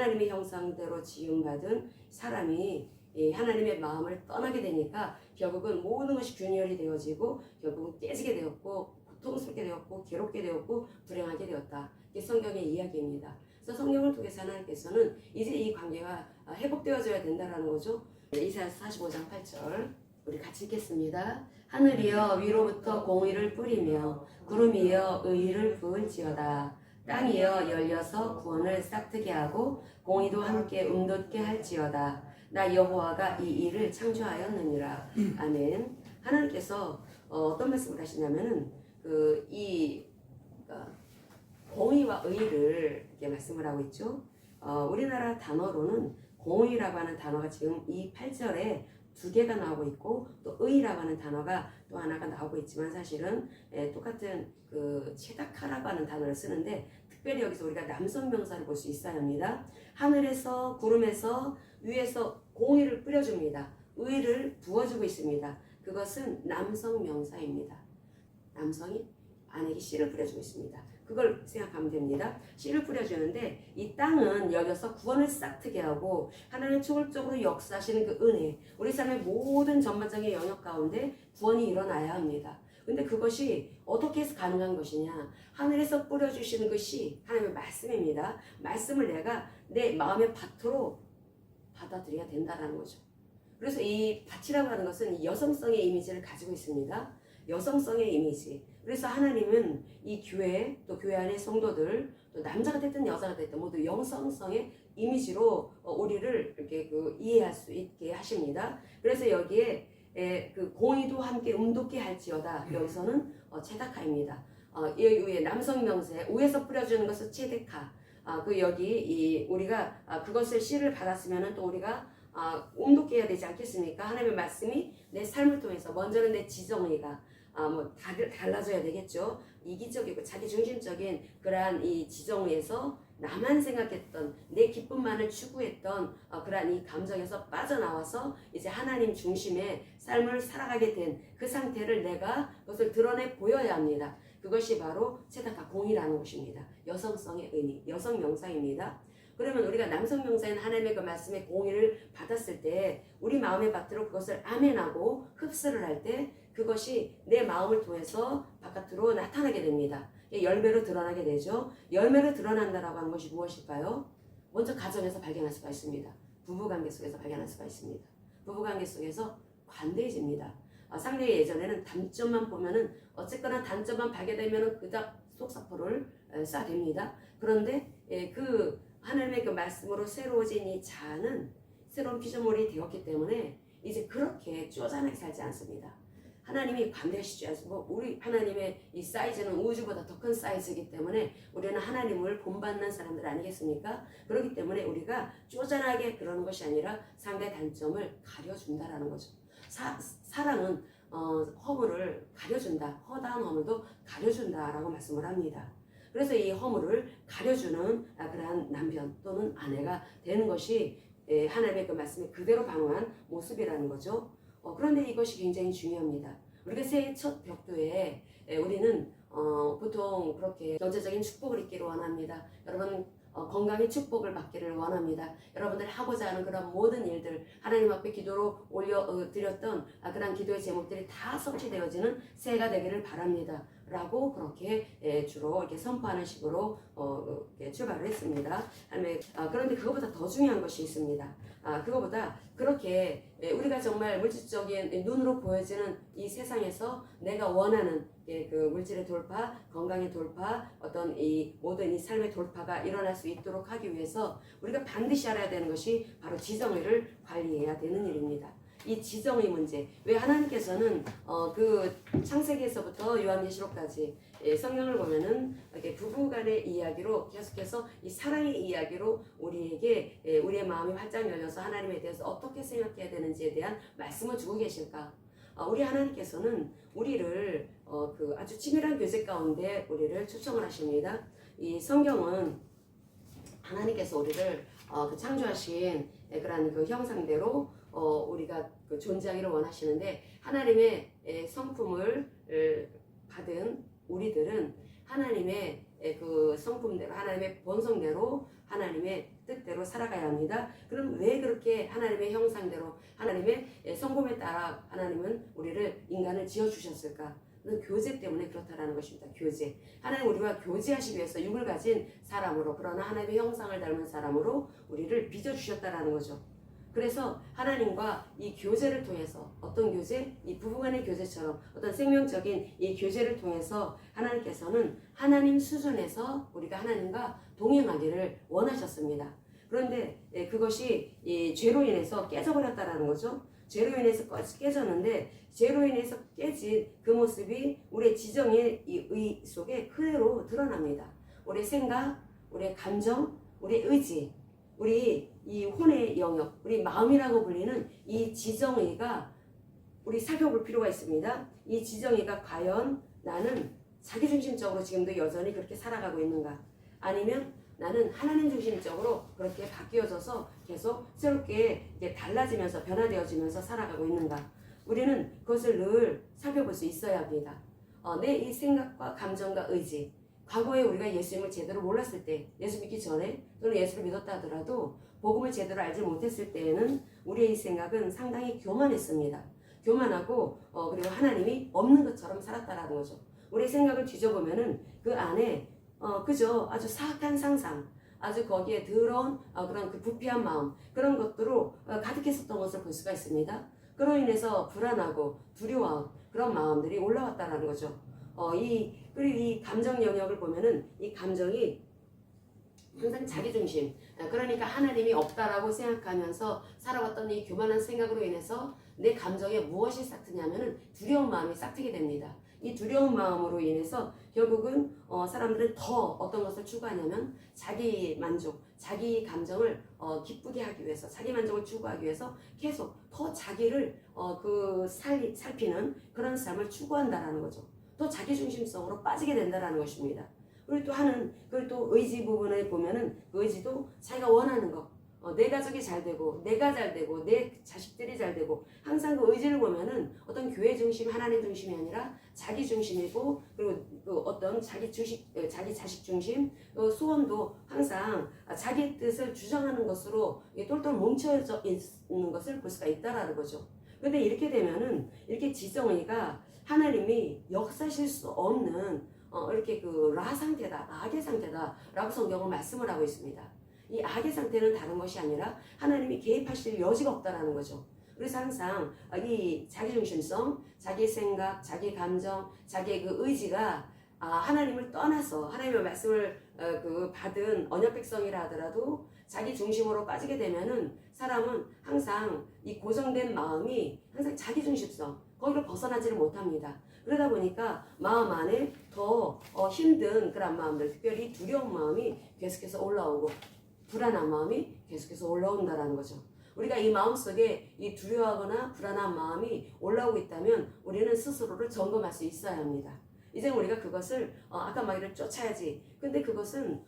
하나님의 형상대로 지음받은 사람이 하나님의 마음을 떠나게 되니까 결국은 모든 것이 균열이 되어지고 결국은 깨지게 되었고 고통스럽게 되었고 괴롭게 되었고 불행하게 되었다. 이게 성경의 이야기입니다. 그래서 성경을 통해서 하나님께서는 이제 이 관계가 회복되어져야 된다라는 거죠. 이사야서 45장 8절 우리 같이 읽겠습니다. 하늘이여 위로부터 공의를 뿌리며 구름이여 의를 부을지어다. 땅이여 열려서 구원을 싹트게 하고 공의도 함께 움돋게 할지어다. 나 여호와가 이 일을 창조하였느니라. 아멘. 하나님께서 어떤 말씀을 하시냐면은 공의와 의를 이렇게 말씀을 하고 있죠. 우리나라 단어로는 공의라고 하는 단어가 지금 이 8절에 두 개가 나오고 있고 또 의라고 하는 단어가 또 하나가 나오고 있지만 사실은 똑같은 체다카라고 하는 단어를 쓰는데 특별히 여기서 우리가 남성 명사를 볼 수 있어야 합니다. 하늘에서 구름에서 위에서 공의를 뿌려줍니다. 의를 부어주고 있습니다. 그것은 남성 명사입니다. 남성이 아내에게 씨를 뿌려주고 있습니다. 그걸 생각하면 됩니다. 씨를 뿌려주는데 이 땅은 열려서 구원을 싹트게 하고 하나님의 초월적으로 역사하시는 그 은혜, 우리 삶의 모든 전반적인 영역 가운데 구원이 일어나야 합니다. 근데 그것이 어떻게 해서 가능한 것이냐? 하늘에서 뿌려주시는 그 씨, 하나님의 말씀입니다. 말씀을 내가 내 마음의 밭으로 받아들여야 된다는 거죠. 그래서 이 밭이라고 하는 것은 여성성의 이미지를 가지고 있습니다. 여성성의 이미지. 그래서 하나님은 이 교회, 또 교회 안의 성도들, 또 남자가 됐든 여자가 됐든 모두 여성성의 이미지로 우리를 이렇게 이해할 수 있게 하십니다. 그래서 여기에 공의도 함께 움돋게 할지어다. 여기서는 체다카입니다. 여기 위에 남성 명세, 위에서 뿌려주는 것은 체데카. 우리가 그것을 씨를 받았으면은 또 우리가 움돋게 해야 되지 않겠습니까? 하나님의 말씀이 내 삶을 통해서 먼저는 내 지정의가 달라져야 되겠죠. 이기적이고 자기중심적인 그러한 이 지정의에서 나만 생각했던 내 기쁨만을 추구했던 그러한 이 감정에서 빠져나와서 이제 하나님 중심의 삶을 살아가게 된 그 상태를 내가 그것을 드러내 보여야 합니다. 그것이 바로 체다카 공이라는 것입니다. 여성성의 의미, 여성 명사입니다. 그러면 우리가 남성 명사인 하나님의 그 말씀의 공의를 받았을 때 우리 마음의 밭으로 그것을 아멘하고 흡수를 할 때 그것이 내 마음을 통해서 바깥으로 나타나게 됩니다. 열매로 드러나게 되죠. 열매로 드러난다라고 하는 것이 무엇일까요? 먼저 가정에서 발견할 수가 있습니다. 부부관계 속에서 발견할 수가 있습니다. 부부관계 속에서 관대해집니다. 상대의 예전에는 단점만 보면은 어쨌거나 단점만 발견되면은 그닥 속사포를 쏴댑니다. 그런데 그 하나님의 그 말씀으로 새로워진 이 자아는 새로운 피조물이 되었기 때문에 이제 그렇게 쪼잔하게 살지 않습니다. 하나님이 관대하시지 않고 우리 하나님의 이 사이즈는 우주보다 더 큰 사이즈이기 때문에 우리는 하나님을 본받는 사람들 아니겠습니까? 그렇기 때문에 우리가 쪼잔하게 그러는 것이 아니라 상대 단점을 가려준다라는 거죠. 사랑은 허물을 가려준다. 허다한 허물도 가려준다라고 말씀을 합니다. 그래서 이 허물을 가려주는 그러한 남편 또는 아내가 되는 것이 하나님의 그 말씀에 그대로 방어한 모습이라는 거죠. 그런데 이것이 굉장히 중요합니다. 우리가 새해 첫 벽두에 우리는 보통 그렇게 경제적인 축복을 있기를 원합니다. 여러분 건강의 축복을 받기를 원합니다. 여러분들 하고자 하는 그런 모든 일들 하나님 앞에 기도로 올려드렸던 그런 기도의 제목들이 다 성취되어지는 새해가 되기를 바랍니다. 라고 그렇게 주로 이렇게 선포하는 식으로 이렇게 출발을 했습니다. 그런데 그것보다 더 중요한 것이 있습니다. 그것보다 그렇게 우리가 정말 물질적인 눈으로 보여지는 이 세상에서 내가 원하는 그 물질의 돌파, 건강의 돌파, 어떤 이 모든 이 삶의 돌파가 일어날 수 있도록 하기 위해서 우리가 반드시 알아야 되는 것이 바로 지정의를 관리해야 되는 일입니다. 이 지정의 문제, 왜 하나님께서는 그 창세기에서부터 요한계시록까지 성경을 보면은 이렇게 부부간의 이야기로 계속해서 이 사랑의 이야기로 우리에게 우리의 마음이 활짝 열려서 하나님에 대해서 어떻게 생각해야 되는지에 대한 말씀을 주고 계실까? 우리 하나님께서는 우리를 그 아주 치밀한 교제 가운데 우리를 초청을 하십니다. 이 성경은 하나님께서 우리를 그 창조하신 그런 그 형상대로 우리가 그 존재하기를 원하시는데 하나님의 성품을 받은 우리들은 하나님의 그 성품대로 하나님의 본성대로 하나님의 뜻대로 살아가야 합니다. 그럼 왜 그렇게 하나님의 형상대로 하나님의 성품에 따라 하나님은 우리를 인간을 지어주셨을까? 교제 때문에 그렇다라는 것입니다. 교제. 하나님 우리와 교제하시기 위해서 육을 가진 사람으로, 그러나 하나님의 형상을 닮은 사람으로 우리를 빚어주셨다라는 거죠. 그래서 하나님과 이 교제를 통해서, 어떤 교제? 이 부부간의 교제처럼 어떤 생명적인 이 교제를 통해서 하나님께서는 하나님 수준에서 우리가 하나님과 동행하기를 원하셨습니다. 그런데 그것이 이 죄로 인해서 깨져버렸다라는 거죠. 죄로 인해서 깨졌는데, 죄로 인해서 깨진 그 모습이 우리의 지정의 의 속에 그대로 드러납니다. 우리의 생각, 우리의 감정, 우리의 의지, 우리 이 혼의 영역, 우리 마음이라고 불리는 이 지정의가 우리 살펴볼 필요가 있습니다. 이 지정의가 과연 나는 자기중심적으로 지금도 여전히 그렇게 살아가고 있는가? 아니면 나는 하나님 중심적으로 그렇게 바뀌어져서 계속 새롭게 달라지면서 변화되어지면서 살아가고 있는가? 우리는 그것을 늘 살펴볼 수 있어야 합니다. 내 이 생각과 감정과 의지, 과거에 우리가 예수님을 제대로 몰랐을 때, 예수 믿기 전에 또는 예수를 믿었다 하더라도 복음을 제대로 알지 못했을 때에는 우리의 이 생각은 상당히 교만했습니다. 교만하고 그리고 하나님이 없는 것처럼 살았다라는 거죠. 우리의 생각을 뒤져보면은 그 안에 그저 아주 사악한 상상, 아주 거기에 더러운 그런 그 부패한 마음, 그런 것들로 가득했었던 것을 볼 수가 있습니다. 그로 인해서 불안하고 두려워하고 그런 마음들이 올라왔다라는 거죠. 그리고 이 감정 영역을 보면은 이 감정이 항상 자기중심, 그러니까 하나님이 없다라고 생각하면서 살아왔던 이 교만한 생각으로 인해서 내 감정에 무엇이 싹트냐면은 두려운 마음이 싹트게 됩니다. 이 두려운 마음으로 인해서 결국은 사람들은 더 어떤 것을 추구하냐면 자기 만족, 자기 감정을 기쁘게 하기 위해서, 자기 만족을 추구하기 위해서 계속 더 자기를 살피는 그런 삶을 추구한다라는 거죠. 또 자기중심성으로 빠지게 된다라는 것입니다. 그리고 또 의지 부분에 보면은 그 의지도 자기가 원하는 거, 내 가족이 잘 되고, 내가 잘 되고, 내 자식들이 잘 되고, 항상 그 의지를 보면은 어떤 교회 중심, 하나님 중심이 아니라 자기 중심이고, 그리고 그 어떤 자기 자식 중심, 소원도 항상 자기 뜻을 주장하는 것으로 똘똘 뭉쳐져 있는 것을 볼 수가 있다라는 거죠. 그런데 이렇게 되면은 이렇게 지정의가 하나님이 역사실 수 없는 이렇게 그 라 상태다, 악의 상태다라고 성경은 말씀을 하고 있습니다. 이 악의 상태는 다른 것이 아니라 하나님이 개입하실 여지가 없다라는 거죠. 그래서 항상 이 자기중심성, 자기 생각, 자기 감정, 자기의 그 의지가 하나님을 떠나서 하나님의 말씀을 받은 언약 백성이라 하더라도 자기 중심으로 빠지게 되면은 사람은 항상 이 고정된 마음이 항상 자기 중심성, 거기로 벗어나지를 못합니다. 그러다 보니까 마음 안에 더 힘든 그런 마음들, 특별히 두려운 마음이 계속해서 올라오고 불안한 마음이 계속해서 올라온다라는 거죠. 우리가 이 마음속에 이 두려워하거나 불안한 마음이 올라오고 있다면 우리는 스스로를 점검할 수 있어야 합니다. 이제 우리가 그것을 아까 말기를 쫓아야지. 근데 그것은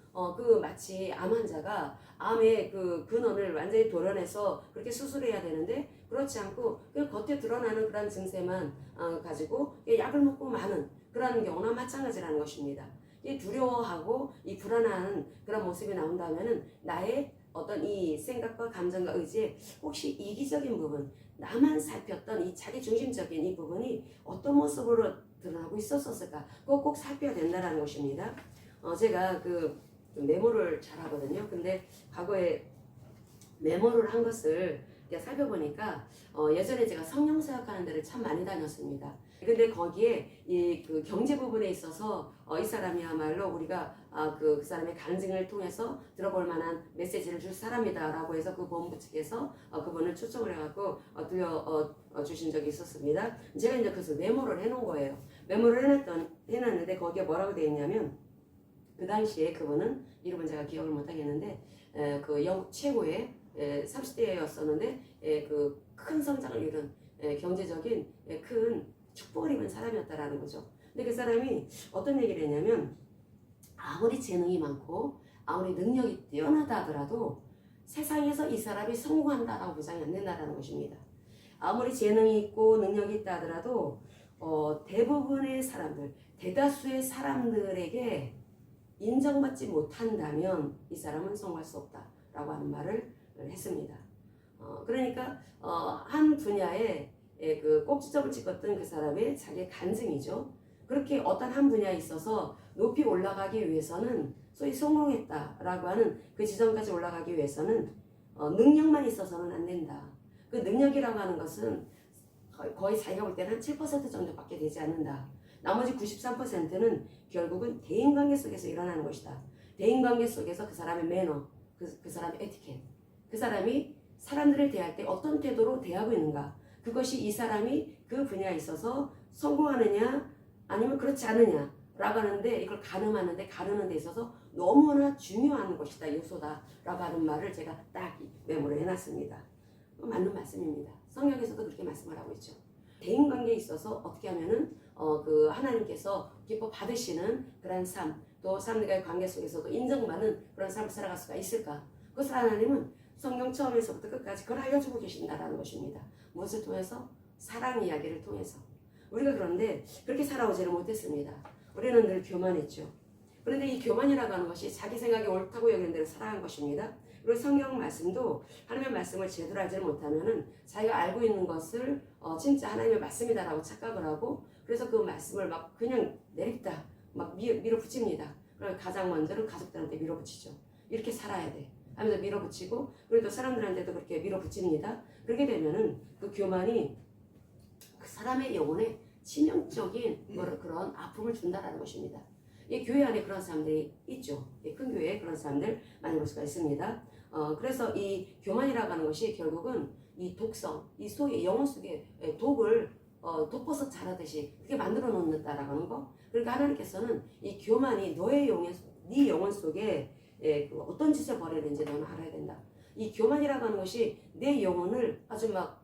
마치 암 환자가 암의 그 근원을 완전히 도려내서 그렇게 수술해야 되는데 그렇지 않고 그냥 겉에 드러나는 그런 증세만 가지고 약을 먹고 마는 그런 경우나 마찬가지라는 것입니다. 이 두려워하고 이 불안한 그런 모습이 나온다면은 나의 어떤 이 생각과 감정과 의지에 혹시 이기적인 부분, 나만 살폈던 이 자기 중심적인 이 부분이 어떤 모습으로 드러나고 있었을까? 그거 꼭 살펴야 된다는 것입니다. 제가 메모를 잘 하거든요. 근데 과거에 메모를 한 것을 살펴보니까 예전에 제가 성령 사역하는 데를 참 많이 다녔습니다. 근데 거기에 그 경제 부분에 있어서 이 사람이야말로 우리가 그 사람의 간증을 통해서 들어볼 만한 메시지를 줄 사람이다라고 해서 그 본부 측에서 그분을 초청을 해갖고 주신 적이 있었습니다. 제가 이제 그래서 메모를 해놓은 거예요. 메모를 해놨는데 거기에 뭐라고 되어 있냐면 그 당시에 그분은 이름은 제가 기억을 못하겠는데 그 영국 최고의 30대였었는데 그 큰 성장을 이룬 경제적인 큰 축복을 입은 사람이었다라는 거죠. 근데 그 사람이 어떤 얘기를 했냐면 아무리 재능이 많고 아무리 능력이 뛰어나다 하더라도 세상에서 이 사람이 성공한다라고 보장이 안 된다는 것입니다. 아무리 재능이 있고 능력이 있다 하더라도 대부분의 사람들, 대다수의 사람들에게 인정받지 못한다면 이 사람은 성공할 수 없다 라고 하는 말을 했습니다. 그러니까 한 분야에 그 꼭지점을 찍었던 그 사람의 자기의 간증이죠. 그렇게 어떤 한 분야에 있어서 높이 올라가기 위해서는 소위 성공했다라고 하는 그 지점까지 올라가기 위해서는 능력만 있어서는 안 된다. 그 능력이라고 하는 것은 거의 자기가 볼 때는 한 7% 정도밖에 되지 않는다. 나머지 93%는 결국은 대인관계 속에서 일어나는 것이다. 대인관계 속에서 그 사람의 매너, 그 사람의 에티켓, 그 사람이 사람들을 대할 때 어떤 태도로 대하고 있는가, 그것이 이 사람이 그 분야에 있어서 성공하느냐 아니면 그렇지 않느냐 라고 하는데, 이걸 가르는 데 있어서 너무나 중요한 것이다, 요소다 라고 하는 말을 제가 딱 메모를 해놨습니다. 맞는 말씀입니다. 성경에서도 그렇게 말씀을 하고 있죠. 대인관계에 있어서 어떻게 하면은 그 하나님께서 기뻐 받으시는 그런 삶, 또 사람들과의 관계 속에서도 인정받는 그런 삶을 살아갈 수가 있을까? 그것을 하나님은 성경 처음에서부터 끝까지 그걸 알려주고 계신다라는 것입니다. 무엇을 통해서? 사랑 이야기를 통해서. 우리가 그런데 그렇게 살아오지를 못했습니다. 우리는 늘 교만했죠. 그런데 이 교만이라고 하는 것이 자기 생각이 옳다고 여기는 대로 살아간 것입니다. 그리고 성경 말씀도 하나님의 말씀을 제대로 알지 못하면은 자기가 알고 있는 것을 진짜 하나님의 말씀이다라고 착각을 하고, 그래서 그 말씀을 막 그냥 내립다, 막 밀어붙입니다. 그럼 가장 먼저는 가족들한테 밀어붙이죠. 이렇게 살아야 돼 하면서 밀어붙이고, 그리고 또 사람들한테도 그렇게 밀어붙입니다. 그렇게 되면은 그 교만이 그 사람의 영혼에 치명적인 그런 아픔을 준다라는 것입니다. 이 교회 안에 그런 사람들이 있죠. 큰 교회에 그런 사람들 많이 볼 수가 있습니다. 그래서 이 교만이라고 하는 것이 결국은 이 독성, 이 속에 영혼 속에 독을 덮어서 자라듯이 그렇게 만들어 놓는다라고 하는 거. 그러니까 하나님께서는 이 교만이 네 영혼 속에 그 어떤 짓을 벌이는지 너는 알아야 된다. 이 교만이라고 하는 것이 내 영혼을 아주 막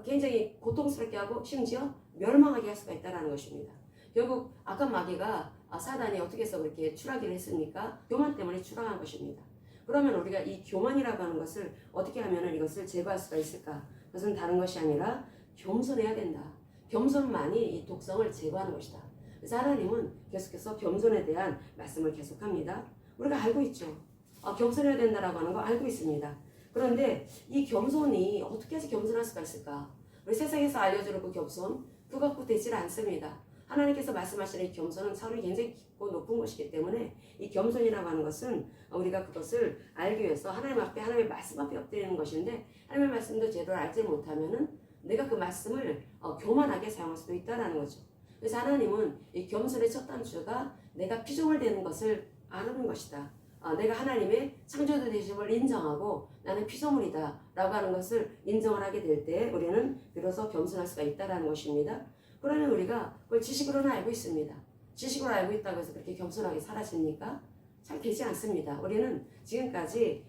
굉장히 고통스럽게 하고 심지어 멸망하게 할 수가 있다는 것입니다. 결국 악한 마귀가 사단이 어떻게 해서 그렇게 추락을 했습니까? 교만 때문에 추락한 것입니다. 그러면 우리가 이 교만이라고 하는 것을 어떻게 하면 이것을 제거할 수가 있을까? 그것은 다른 것이 아니라 겸손해야 된다. 겸손만이 이 독성을 제거하는 것이다. 그래서 하나님은 계속해서 겸손에 대한 말씀을 계속합니다. 우리가 알고 있죠. 겸손해야 된다라고 하는 거 알고 있습니다. 그런데 이 겸손이 어떻게 해서 겸손할 수가 있을까? 우리 세상에서 알려주는 그 겸손, 그거 갖고 되질 않습니다. 하나님께서 말씀하시는 이 겸손은 차원이 굉장히 깊고 높은 것이기 때문에 이 겸손이라고 하는 것은 우리가 그것을 알기 위해서 하나님 앞에, 하나님의 말씀 앞에 엎드리는 것인데, 하나님의 말씀도 제대로 알지 못하면은 내가 그 말씀을 교만하게 사용할 수도 있다는 거죠. 그래서 하나님은 이 겸손의 첫 단추가 내가 피조물 되는 것을 아는 것이다. 내가 하나님의 창조주 되심을 인정하고 나는 피조물이다 라고 하는 것을 인정을 하게 될 때 우리는 비로소 겸손할 수가 있다는 것입니다. 그러면 우리가 그걸 지식으로는 알고 있습니다. 지식으로 알고 있다고 해서 그렇게 겸손하게 살아집니까? 잘 되지 않습니다. 우리는 지금까지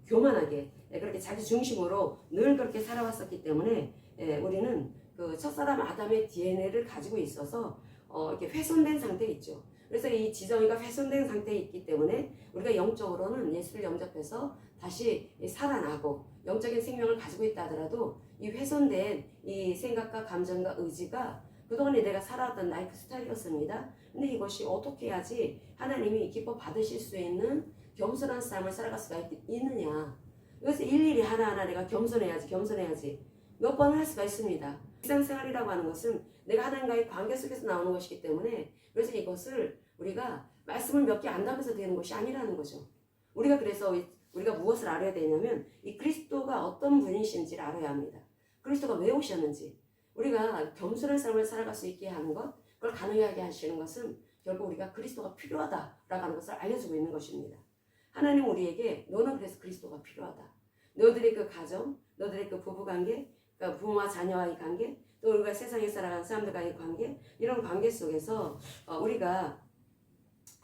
교만하게 그렇게 자기 중심으로 늘 그렇게 살아왔었기 때문에 우리는 그 첫사람 아담의 DNA를 가지고 있어서 이렇게 훼손된 상태에 있죠. 그래서 이 지정이가 훼손된 상태에 있기 때문에 우리가 영적으로는 예수를 영접해서 다시 살아나고 영적인 생명을 가지고 있다 하더라도 이 훼손된 이 생각과 감정과 의지가 그동안에 내가 살아왔던 라이프 스타일이었습니다. 근데 이것이 어떻게 해야지 하나님이 기뻐 받으실 수 있는 겸손한 삶을 살아갈 수가 있느냐. 이것을 일일이 하나하나 내가 겸손해야지 몇 번을 할 수가 있습니다. 일상생활이라고 하는 것은 내가 하나님과의 관계 속에서 나오는 것이기 때문에, 그래서 이것을 우리가 말씀을 몇 개 안다고 해서 되는 것이 아니라는 거죠. 그래서 우리가 무엇을 알아야 되냐면 이 그리스도가 어떤 분이신지를 알아야 합니다. 그리스도가 왜 오셨는지, 우리가 겸손한 삶을 살아갈 수 있게 하는 것, 그걸 가능하게 하시는 것은 결국 우리가 그리스도가 필요하다라고 하는 것을 알려주고 있는 것입니다. 하나님 우리에게 너는 그래서 그리스도가 필요하다. 너들의 그 가정, 너들의 그 부부관계, 그러니까 부모와 자녀와의 관계, 또 우리가 세상에 살아가는 사람들과의 관계, 이런 관계 속에서 우리가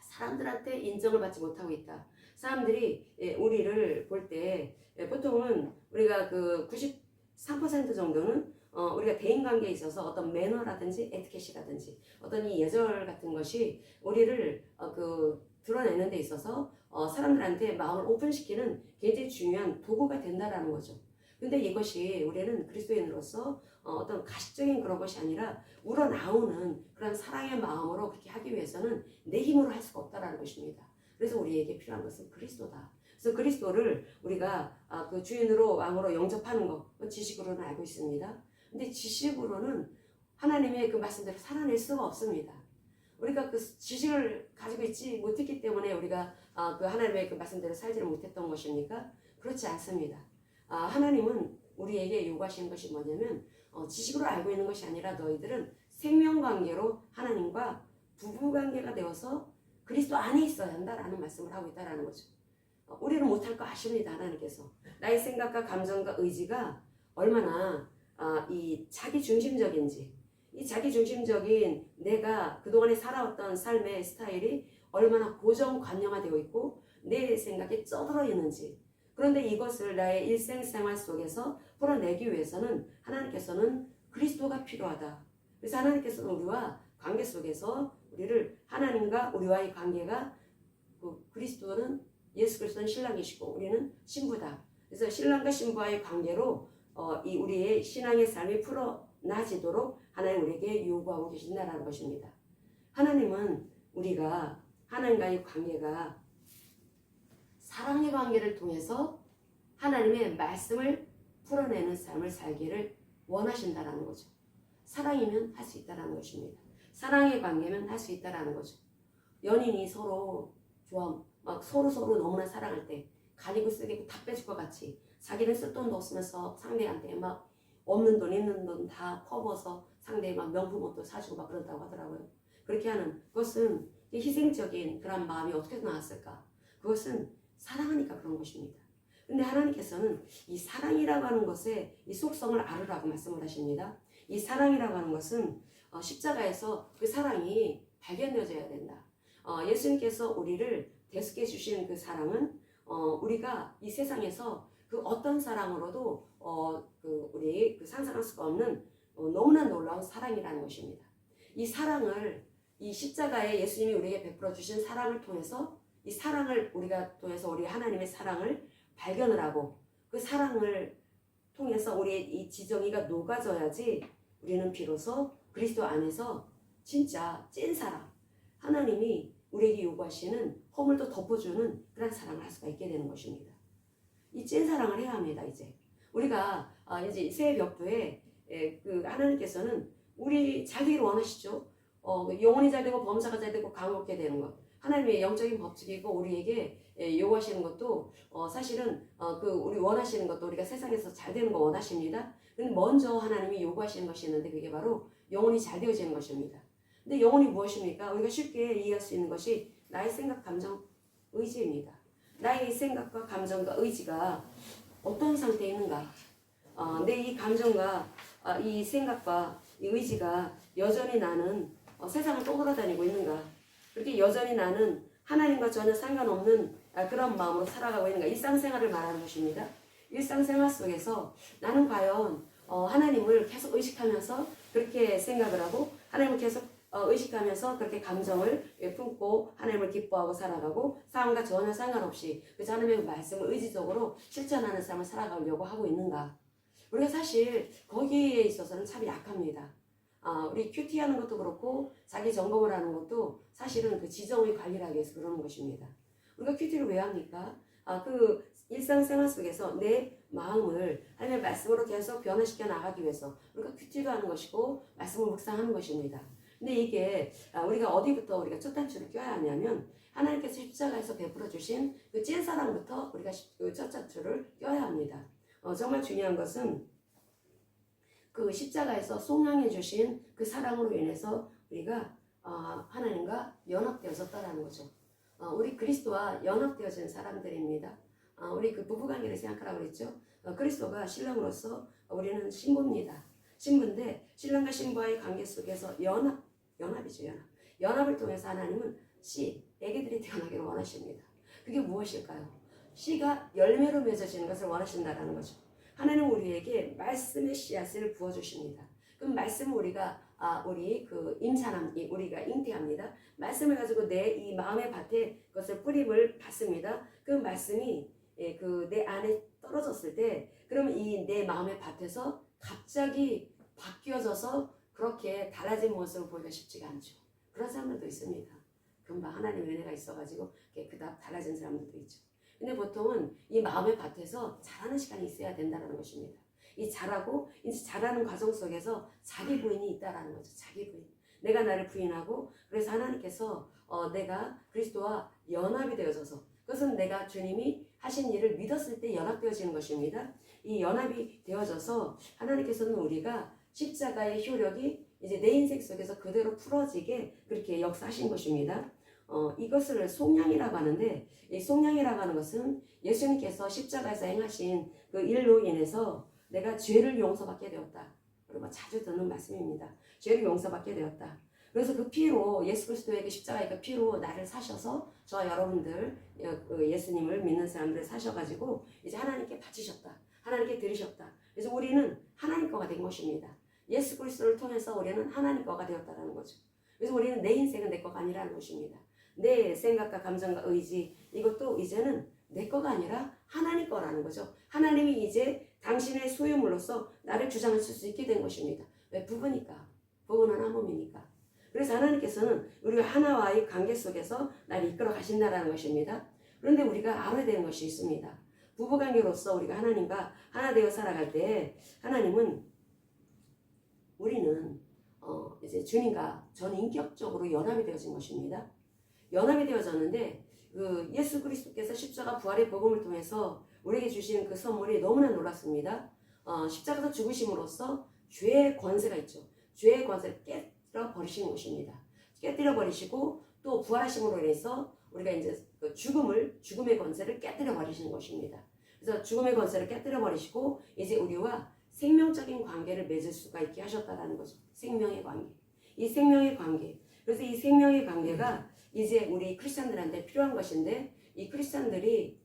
사람들한테 인정을 받지 못하고 있다. 사람들이 우리를 볼 때 보통은 우리가 그 93% 정도는 우리가 대인관계에 있어서 어떤 매너라든지 에티켓이라든지 어떤 이 예절 같은 것이 우리를 드러내는 데 있어서 사람들한테 마음을 오픈시키는 굉장히 중요한 도구가 된다라는 거죠. 근데 이것이 우리는 그리스도인으로서 어떤 가식적인 그런 것이 아니라 우러나오는 그런 사랑의 마음으로 그렇게 하기 위해서는 내 힘으로 할 수가 없다라는 것입니다. 그래서 우리에게 필요한 것은 그리스도다. 그래서 그리스도를 우리가 그 주인으로 왕으로 영접하는 것, 지식으로는 알고 있습니다. 근데 지식으로는 하나님의 그 말씀대로 살아낼 수가 없습니다. 우리가 그 지식을 가지고 있지 못했기 때문에 우리가 그 하나님의 그 말씀대로 살지를 못했던 것입니까? 그렇지 않습니다. 하나님은 우리에게 요구하시는 것이 뭐냐면 지식으로 알고 있는 것이 아니라 너희들은 생명관계로 하나님과 부부관계가 되어서 그리스도 안에 있어야 한다라는 말씀을 하고 있다는 거죠. 우리는 못할 거 아십니다. 하나님께서. 나의 생각과 감정과 의지가 얼마나 이 자기중심적인지, 이 자기중심적인 내가 그동안에 살아왔던 삶의 스타일이 얼마나 고정관념화되어 있고 내 생각에 쩌들어 있는지, 그런데 이것을 나의 일생생활 속에서 풀어내기 위해서는 하나님께서는 그리스도가 필요하다. 그래서 하나님께서는 우리와 관계 속에서 우리를 하나님과 우리와의 관계가 그리스도는 예수 그리스도는 신랑이시고 우리는 신부다. 그래서 신랑과 신부와의 관계로 이 우리의 신앙의 삶이 풀어나지도록 하나님 우리에게 요구하고 계신다라는 것입니다. 하나님은 우리가 하나님과의 관계가 사랑의 관계를 통해서 하나님의 말씀을 풀어내는 삶을 살기를 원하신다라는 거죠. 사랑이면 할 수 있다라는 것입니다. 사랑의 관계면 할 수 있다라는 거죠. 연인이 서로 막 서로 너무나 사랑할 때 가리고 쓰기고 다 빼줄 것 같이 자기는 쓸 돈도 없으면서 상대한테 막 없는 돈 있는 돈 다 퍼부어서 상대에 막 명품 옷도 사주고 막 그런다고 하더라고요. 그렇게 하는 그것은 희생적인 그런 마음이 어떻게 나왔을까? 그것은 사랑하니까 그런 것입니다. 근데 하나님께서는 이 사랑이라고 하는 것의 이 속성을 알으라고 말씀을 하십니다. 이 사랑이라고 하는 것은 십자가에서 그 사랑이 발견되어져야 된다. 예수님께서 우리를 대속해 주신 그 사랑은 우리가 이 세상에서 그 어떤 사랑으로도 우리 상상할 수가 없는 너무나 놀라운 사랑이라는 것입니다. 이 사랑을 이 십자가에 예수님이 우리에게 베풀어 주신 사랑을 통해서 이 사랑을 우리가 통해서 우리 하나님의 사랑을 발견을 하고 그 사랑을 통해서 우리의 이 지정의가 녹아져야지 우리는 비로소 그리스도 안에서 진짜 찐 사랑, 하나님이 우리에게 요구하시는 허물도 덮어주는 그런 사랑을 할 수가 있게 되는 것입니다. 이 찐 사랑을 해야 합니다. 이제 우리가 이제 새해 벽도에 그 하나님께서는 우리 잘 되기를 원하시죠. 영혼이 잘 되고 범사가 잘 되고 강롭게 되는 것, 하나님의 영적인 법칙이고 우리에게 요구하시는 것도 사실은 우리 원하시는 것도 우리가 세상에서 잘 되는 거 원하십니다. 근데 먼저 하나님이 요구하시는 것이 있는데 그게 바로 영혼이 잘 되어지는 것입니다. 근데 영혼이 무엇입니까? 우리가 쉽게 이해할 수 있는 것이 나의 생각, 감정, 의지입니다. 나의 생각과 감정과 의지가 어떤 상태에 있는가? 내 이 감정과 이 생각과 이 의지가 여전히 나는 세상을 떠돌아다니고 있는가? 그렇게 여전히 나는 하나님과 전혀 상관없는 그런 마음으로 살아가고 있는가? 일상생활을 말하는 것입니다. 일상생활 속에서 나는 과연 하나님을 계속 의식하면서 그렇게 생각을 하고 하나님을 계속 의식하면서 그렇게 감정을 품고 하나님을 기뻐하고 살아가고 상황과 전혀 상관없이 그 하나님의 말씀을 의지적으로 실천하는 삶을 살아가려고 하고 있는가? 우리가 사실 거기에 있어서는 참 약합니다. 우리 큐티하는 것도 그렇고 자기 점검을 하는 것도 사실은 그 지정의 관리를 하기 위해서 그러는 것입니다. 우리가 큐티를 왜 합니까? 그 일상생활 속에서 내 마음을 하나님의 말씀으로 계속 변화시켜 나가기 위해서 우리가 큐티도 하는 것이고 말씀을 묵상하는 것입니다. 근데 이게 우리가 어디부터 우리가 첫 단추를 껴야 하냐면 하나님께서 십자가에서 베풀어 주신 그 찐 사랑부터 우리가 그 첫 단추를 껴야 합니다. 정말 중요한 것은 그 십자가에서 속량해 주신 그 사랑으로 인해서 우리가 하나님과 연합되어졌다라는 거죠. 우리 그리스도와 연합되어진 사람들입니다. 우리 그 부부관계를 생각하라고 그랬죠. 그리스도가 신랑으로서 우리는 신부입니다. 신부인데 신랑과 신부와의 관계 속에서 연합이죠. 연합을 통해서 하나님은 애기들이 태어나기를 원하십니다. 그게 무엇일까요? 씨가 열매로 맺어지는 것을 원하신다는 거죠. 하나님은 우리에게 말씀의 씨앗을 부어주십니다. 그럼 말씀을 우리가 우리 그 우리가 잉태합니다. 말씀을 가지고 내 이 마음의 밭에 그것을 뿌림을 받습니다. 그 말씀이 그 내 안에 떨어졌을 때 그러면 이 내 마음의 밭에서 갑자기 바뀌어져서 그렇게 달라진 모습을 보기가 쉽지가 않죠. 그런 사람들도 있습니다. 금방 하나님의 은혜가 있어가지고 그닥 달라진 사람들도 있죠. 근데 보통은 이 마음의 밭에서 자라는 시간이 있어야 된다는 것입니다. 이 자라고 이제 자라는 과정 속에서 자기 부인이 있다라는 거죠. 자기 부인. 내가 나를 부인하고 그래서 하나님께서 내가 그리스도와 연합이 되어져서 그것은 내가 주님이 하신 일을 믿었을 때 연합되어지는 것입니다. 이 연합이 되어져서 하나님께서는 우리가 십자가의 효력이 이제 내 인생 속에서 그대로 풀어지게 그렇게 역사하신 것입니다. 이것을 속량이라고 하는데 이 속량이라고 하는 것은 예수님께서 십자가에서 행하신 그 일로 인해서 내가 죄를 용서받게 되었다. 그리고 자주 듣는 말씀입니다. 죄를 용서받게 되었다. 그래서 그 피로 예수 그리스도의 그 십자가의 그 피로 나를 사셔서 저와 여러분들 예수님을 믿는 사람들 사셔가지고 이제 하나님께 바치셨다. 하나님께 드리셨다. 그래서 우리는 하나님 거가 된 것입니다. 예수 그리스도를 통해서 우리는 하나님 거가 되었다는 거죠. 그래서 우리는 내 인생은 내 거가 아니라는 것입니다. 내 생각과 감정과 의지 이것도 이제는 내 거가 아니라 하나님 거라는 거죠. 하나님이 이제 당신의 소유물로서 나를 주장하실 수 있게 된 것입니다. 왜? 부부니까. 부부는 한 몸이니까. 그래서 하나님께서는 우리가 하나와의 관계 속에서 나를 이끌어 가신다는 것입니다. 그런데 우리가 알아야 되는 것이 있습니다. 부부관계로서 우리가 하나님과 하나 되어 살아갈 때 하나님은 우리는 이제 주님과 전인격적으로 연합이 되어진 것입니다. 연합이 되어졌는데 그 예수 그리스도께서 십자가 부활의 복음을 통해서 우리에게 주신 그 선물이 너무나 놀랐습니다. 십자가에서 죽으심으로써 죄의 권세가 있죠. 죄의 권세를 깨뜨려 버리신 것입니다. 깨뜨려 버리시고 또 부활하심으로 인해서 우리가 이제 그 죽음의 권세를 깨뜨려 버리시는 것입니다. 그래서 죽음의 권세를 깨뜨려 버리시고 이제 우리와 생명적인 관계를 맺을 수가 있게 하셨다라는 거죠. 생명의 관계. 이 생명의 관계. 그래서 이 생명의 관계가 이제 우리 크리스찬들한테 필요한 것인데 이 크리스찬들이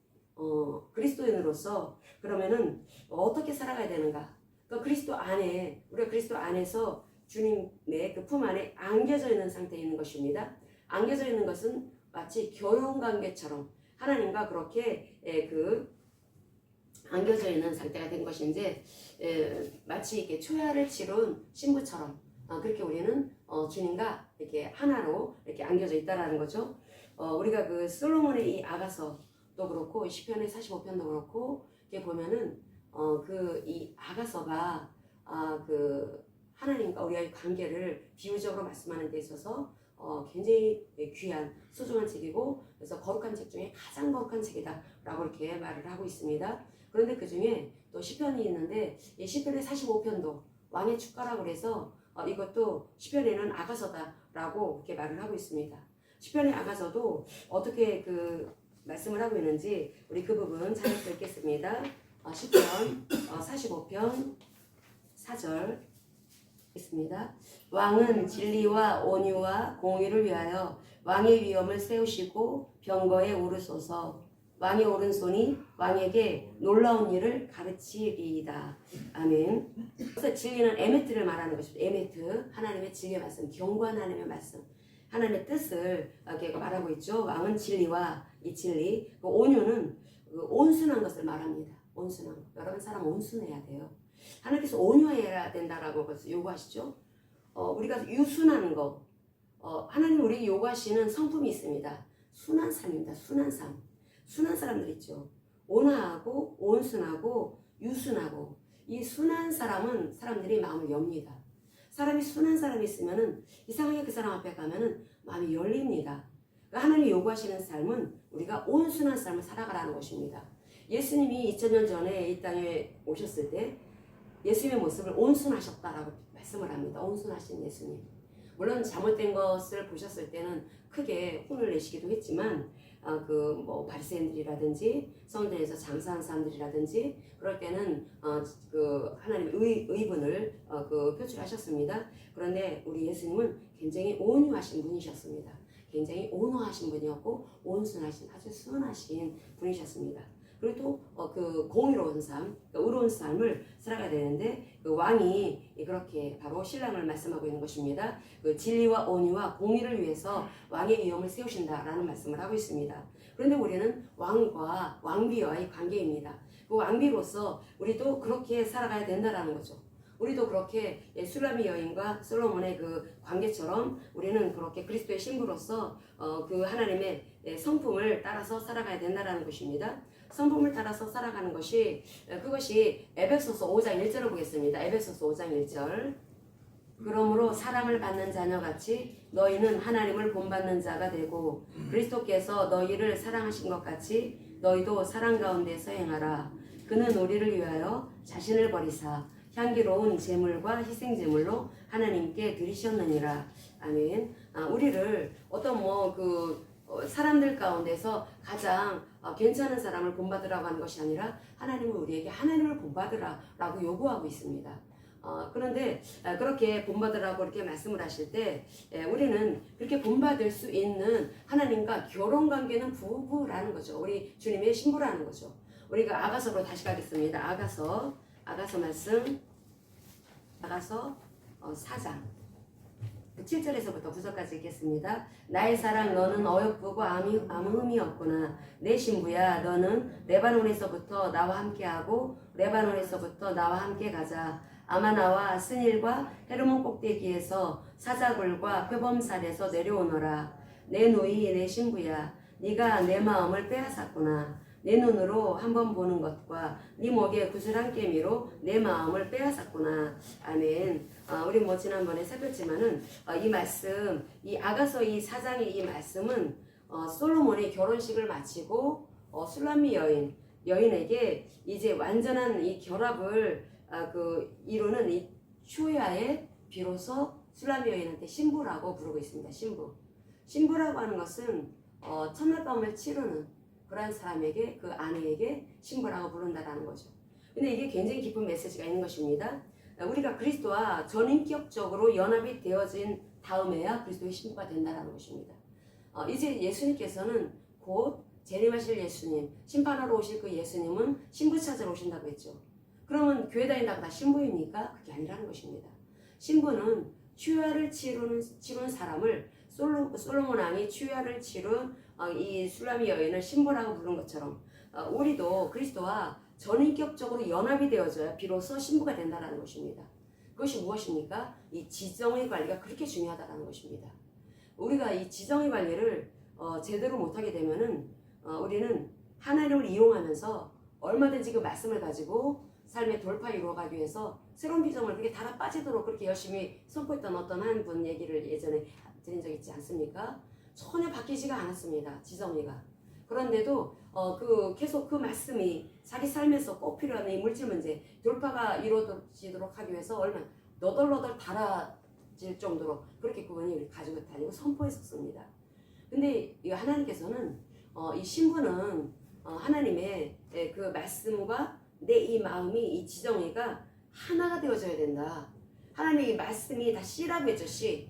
그리스도인으로서 그러면은 어떻게 살아가야 되는가? 그 그리스도 안에 우리가 그리스도 안에서 주님의 그 품 안에 안겨져 있는 상태에 있는 것입니다. 안겨져 있는 것은 마치 교용 관계처럼 하나님과 그렇게 안겨져 있는 상태가 된 것인지 마치 이렇게 초야를 치룬 신부처럼 그렇게 우리는 주님과 이렇게 하나로 이렇게 안겨져 있다라는 거죠. 우리가 그 솔로몬의 이 아가서도 그렇고 시편의 45편도 그렇고 이렇게 보면은 그 이 아가서가 그 하나님과 우리의 관계를 비유적으로 말씀하는 데 있어서 굉장히 귀한 소중한 책이고 그래서 거룩한 책 중에 가장 거룩한 책이다라고 이렇게 말을 하고 있습니다. 그런데 그 중에 또 시편이 있는데 이 시편의 45편도 왕의 축가라고 해서 이것도 시편에는 아가서다라고 이렇게 말을 하고 있습니다. 시편의 아가서도 어떻게 그 말씀을 하고 있는지 우리 그 부분 잘 읽겠습니다. 시편 45편 4절 있습니다. 왕은 진리와 온유와 공의를 위하여 왕의 위엄을 세우시고 병거에 오르소서. 왕의 오른손이 왕에게 놀라운 일을 가르치리이다. 아멘. 그래서 진리는 에메트를 말하는 것입니다. 에메트, 하나님의 진리의 말씀, 경고한 하나님의 말씀, 하나님의 뜻을 이렇게 말하고 있죠. 왕은 진리와 이 진리, 그 온유는 그 온순한 것을 말합니다. 온순한 것. 여러분 사람 온순해야 돼요. 하나님께서 온유해야 된다라고 요구하시죠. 우리가 유순한 거, 하나님 우리에게 요구하시는 성품이 있습니다. 순한 삶입니다. 순한 삶. 순한 사람들 있죠. 온화하고 온순하고 유순하고 이 순한 사람은 사람들이 마음을 엽니다. 사람이 순한 사람이 있으면은 이상하게 그 사람 앞에 가면은 마음이 열립니다. 그러니까 하나님이 요구하시는 삶은 우리가 온순한 삶을 살아가라는 것입니다. 예수님이 2000년 전에 이 땅에 오셨을 때 예수님의 모습을 온순하셨다라고 말씀을 합니다. 온순하신 예수님. 물론 잘못된 것을 보셨을 때는 크게 혼을 내시기도 했지만 바리새인들이라든지 성전에서 장사하는 사람들이라든지 그럴 때는 그 하나님의 의분을 표출하셨습니다. 그런데 우리 예수님은 굉장히 온유하신 분이셨습니다. 굉장히 온화하신 분이었고 온순하신 아주 순하신 분이셨습니다. 그리고 또 그 공의로운 삶, 의로운 삶을 살아가야 되는데 그 왕이 그렇게 바로 신랑을 말씀하고 있는 것입니다. 그 진리와 온유와 공의를 위해서 왕의 위엄을 세우신다라는 말씀을 하고 있습니다. 그런데 우리는 왕과 왕비와의 관계입니다. 그 왕비로서 우리도 그렇게 살아가야 된다라는 거죠. 우리도 그렇게 술라미 여인과 솔로몬의 그 관계처럼 우리는 그렇게 그리스도의 신부로서 그 하나님의 성품을 따라서 살아가야 된다라는 것입니다. 성품을 따라서 살아가는 것이 그것이 에베소서 5장 1절을 보겠습니다. 에베소서 5장 1절. 그러므로 사랑을 받는 자녀같이 너희는 하나님을 본받는 자가 되고 그리스도께서 너희를 사랑하신 것 같이 너희도 사랑 가운데서 행하라. 그는 우리를 위하여 자신을 버리사 향기로운 제물과 희생제물로 하나님께 드리셨느니라. 아멘. 우리를 어떤 사람들 가운데서 가장 괜찮은 사람을 본받으라고 하는 것이 아니라 하나님은 우리에게 하나님을 본받으라라고 요구하고 있습니다. 그런데 그렇게 본받으라고 이렇게 말씀을 하실 때 우리는 그렇게 본받을 수 있는 하나님과 결혼 관계는 부부라는 거죠. 우리 주님의 신부라는 거죠. 우리가 아가서로 다시 가겠습니다. 아가서 말씀, 아가서 4장 7절에서부터 9절까지 읽겠습니다. 나의 사랑 너는 어여쁘고 아무 흠이 없구나. 내 신부야 너는 레바논에서부터 나와 함께하고 레바논에서부터 나와 함께 가자. 아마나와 스닐과 헤르몬 꼭대기에서 사자굴과 표범살에서 내려오너라. 내 누이 내 신부야 네가 내 마음을 빼앗았구나. 내 눈으로 한번 보는 것과 네 목에 구슬한 깨미로 내 마음을 빼앗았구나. 아멘. 우리 지난번에 살폈지만은 이 말씀, 이 아가서 이 4장의 이 말씀은 솔로몬의 결혼식을 마치고 술라미 여인에게 이제 완전한 이 결합을 이루는 이 추야에 비로소 술라미 여인한테 신부라고 부르고 있습니다. 신부라고 하는 것은 첫날 밤을 치르는 그러한 사람에게 그 아내에게 신부라고 부른다라는 거죠. 근데 이게 굉장히 깊은 메시지가 있는 것입니다. 우리가 그리스도와 전인격적으로 연합이 되어진 다음에야 그리스도의 신부가 된다라는 것입니다. 이제 예수님께서는 곧 재림하실 예수님, 심판하러 오실 그 예수님은 신부 찾으러 오신다고 했죠. 그러면 교회 다닌다고 다 신부입니까? 그게 아니라는 것입니다. 신부는 추야를 치른 사람을 솔로몬 왕이 추야를 치른 이 술라미 여인을 신부라고 부른 것처럼 우리도 그리스도와 전인격적으로 연합이 되어져야 비로소 신부가 된다는 것입니다. 그것이 무엇입니까? 이 지정의 관리가 그렇게 중요하다는 것입니다. 우리가 이 지정의 관리를 제대로 못하게 되면은 우리는 하나님을 이용하면서 얼마든지 그 말씀을 가지고 삶의 돌파 이루어가기 위해서 새로운 비전을 그렇게 달아 빠지도록 그렇게 열심히 선포했던 어떤 한 분 얘기를 예전에 드린 적 있지 않습니까? 전혀 바뀌지가 않았습니다. 지정이가. 그런데도 계속 그 말씀이 자기 삶에서 꼭 필요한 이 물질 문제 돌파가 이루어지도록 하기 위해서 얼마나 너덜너덜 달아질 정도로 그렇게 그분이 가지고 다니고 선포했었습니다. 근데 이 하나님께서는 이 신부는 하나님의 그 말씀과 내 이 마음이 이 지정이가 하나가 되어져야 된다. 하나님의 말씀이 다 씨라고 했죠. 씨.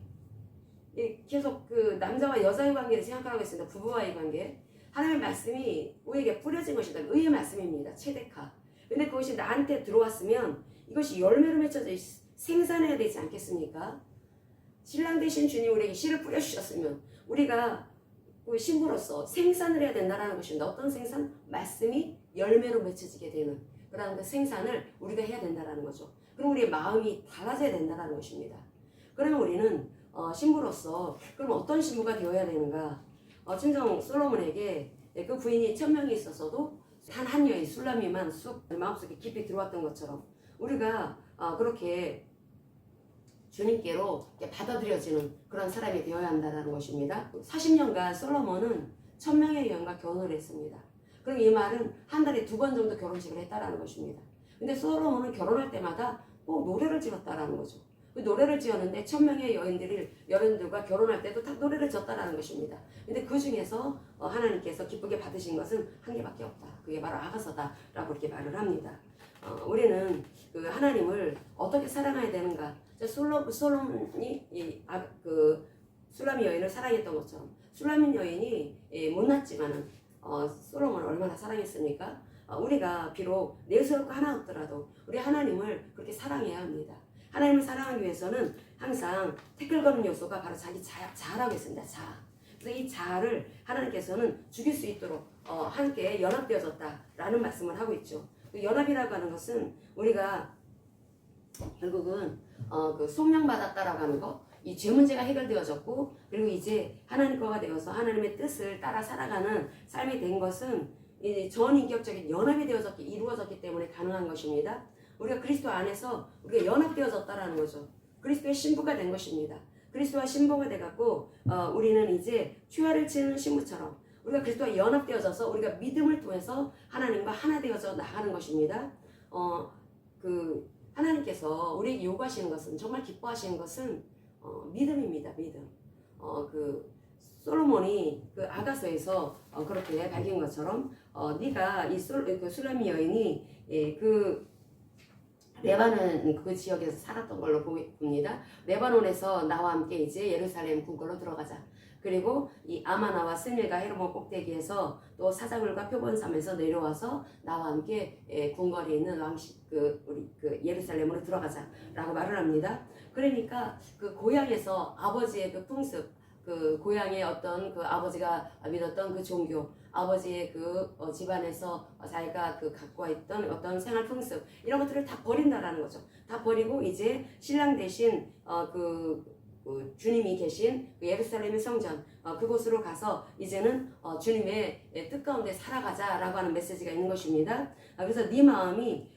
계속 그 남자와 여자의 관계를 생각하라고 했습니다. 부부와의 관계. 하나님의 말씀이 우리에게 뿌려진 것이다. 의의 말씀입니다. 체데카. 근데 그것이 나한테 들어왔으면 이것이 열매로 맺혀져 생산해야 되지 않겠습니까? 신랑 되신 주님 우리에게 씨를 뿌려주셨으면 우리가 그 신부로서 생산을 해야 된다는 것입니다. 어떤 생산? 말씀이 열매로 맺혀지게 되는 그런 그 생산을 우리가 해야 된다는 거죠. 그럼 우리의 마음이 달라져야 된다는 것입니다. 그러면 우리는 신부로서 그럼 어떤 신부가 되어야 되는가? 친정 솔로몬에게 그 부인이 1000명이 있었어도 단 한 여인 술라미만 쑥 마음속에 깊이 들어왔던 것처럼 우리가 그렇게 주님께로 받아들여지는 그런 사람이 되어야 한다는 것입니다. 40년간 솔로몬은 1000명의 여인과 결혼을 했습니다. 그럼 이 말은 한 달에 2번 정도 결혼식을 했다라는 것입니다. 근데 솔로몬은 결혼할 때마다 꼭 노래를 지었다라는 거죠. 그 노래를 지었는데 1000명의 여인들과 결혼할 때도 다 노래를 지었다라는 것입니다. 근데 그 중에서 하나님께서 기쁘게 받으신 것은 한 개밖에 없다. 그게 바로 아가서다라고 이렇게 말을 합니다. 우리는 그 하나님을 어떻게 사랑해야 되는가? 솔로몬이 술라미 여인을 사랑했던 것처럼 술라미 여인이 못났지만은 솔로몬을 얼마나 사랑했습니까? 우리가 비록 내세울 거 하나 없더라도 우리 하나님을 그렇게 사랑해야 합니다. 하나님을 사랑하기 위해서는 항상 태클 거는 요소가 바로 자기 자아라고 했습니다. 자아. 그래서 이 자아를 하나님께서는 죽일 수 있도록 함께 연합되어졌다라는 말씀을 하고 있죠. 그 연합이라고 하는 것은 우리가 결국은 그 속량받았다라고 하는 거, 이 죄 문제가 해결되어졌고, 그리고 이제 하나님 거가 되어서 하나님의 뜻을 따라 살아가는 삶이 된 것은 이제 전인격적인 연합이 이루어졌기 때문에 가능한 것입니다. 우리가 그리스도 안에서 우리가 연합되어졌다라는 거죠. 그리스도의 신부가 된 것입니다. 그리스도와 신부가 돼갖고 우리는 이제 추야를 치는 신부처럼 우리가 그리스도와 연합되어져서 우리가 믿음을 통해서 하나님과 하나 되어져 나가는 것입니다. 그 하나님께서 우리에게 요구하시는 것은, 정말 기뻐하시는 것은 믿음입니다. 믿음. 그 솔로몬이 그 아가서에서 그렇게 밝힌 것처럼 네가 이 술라미 여인이 그 레바논 그 지역에서 살았던 걸로 봅니다. 레바논에서 나와 함께 이제 예루살렘 궁궐로 들어가자. 그리고 이 아마나와 스밀과 헤르몬 꼭대기에서 또 사자굴과 표본섬에서 내려와서 나와 함께 궁궐에 있는 우리 예루살렘으로 들어가자라고 말을 합니다. 그러니까 그 고향에서 아버지의 그 풍습, 그 고향의 어떤 그 아버지가 믿었던 그 종교, 아버지의 그 집안에서 자기가 그 갖고 있던 어떤 생활 풍습, 이런 것들을 다 버린다라는 거죠. 다 버리고 이제 신랑 대신 주님이 계신 그 예루살렘의 성전, 그곳으로 가서 이제는 주님의 뜻 가운데 살아가자라고 하는 메시지가 있는 것입니다. 그래서 네 마음이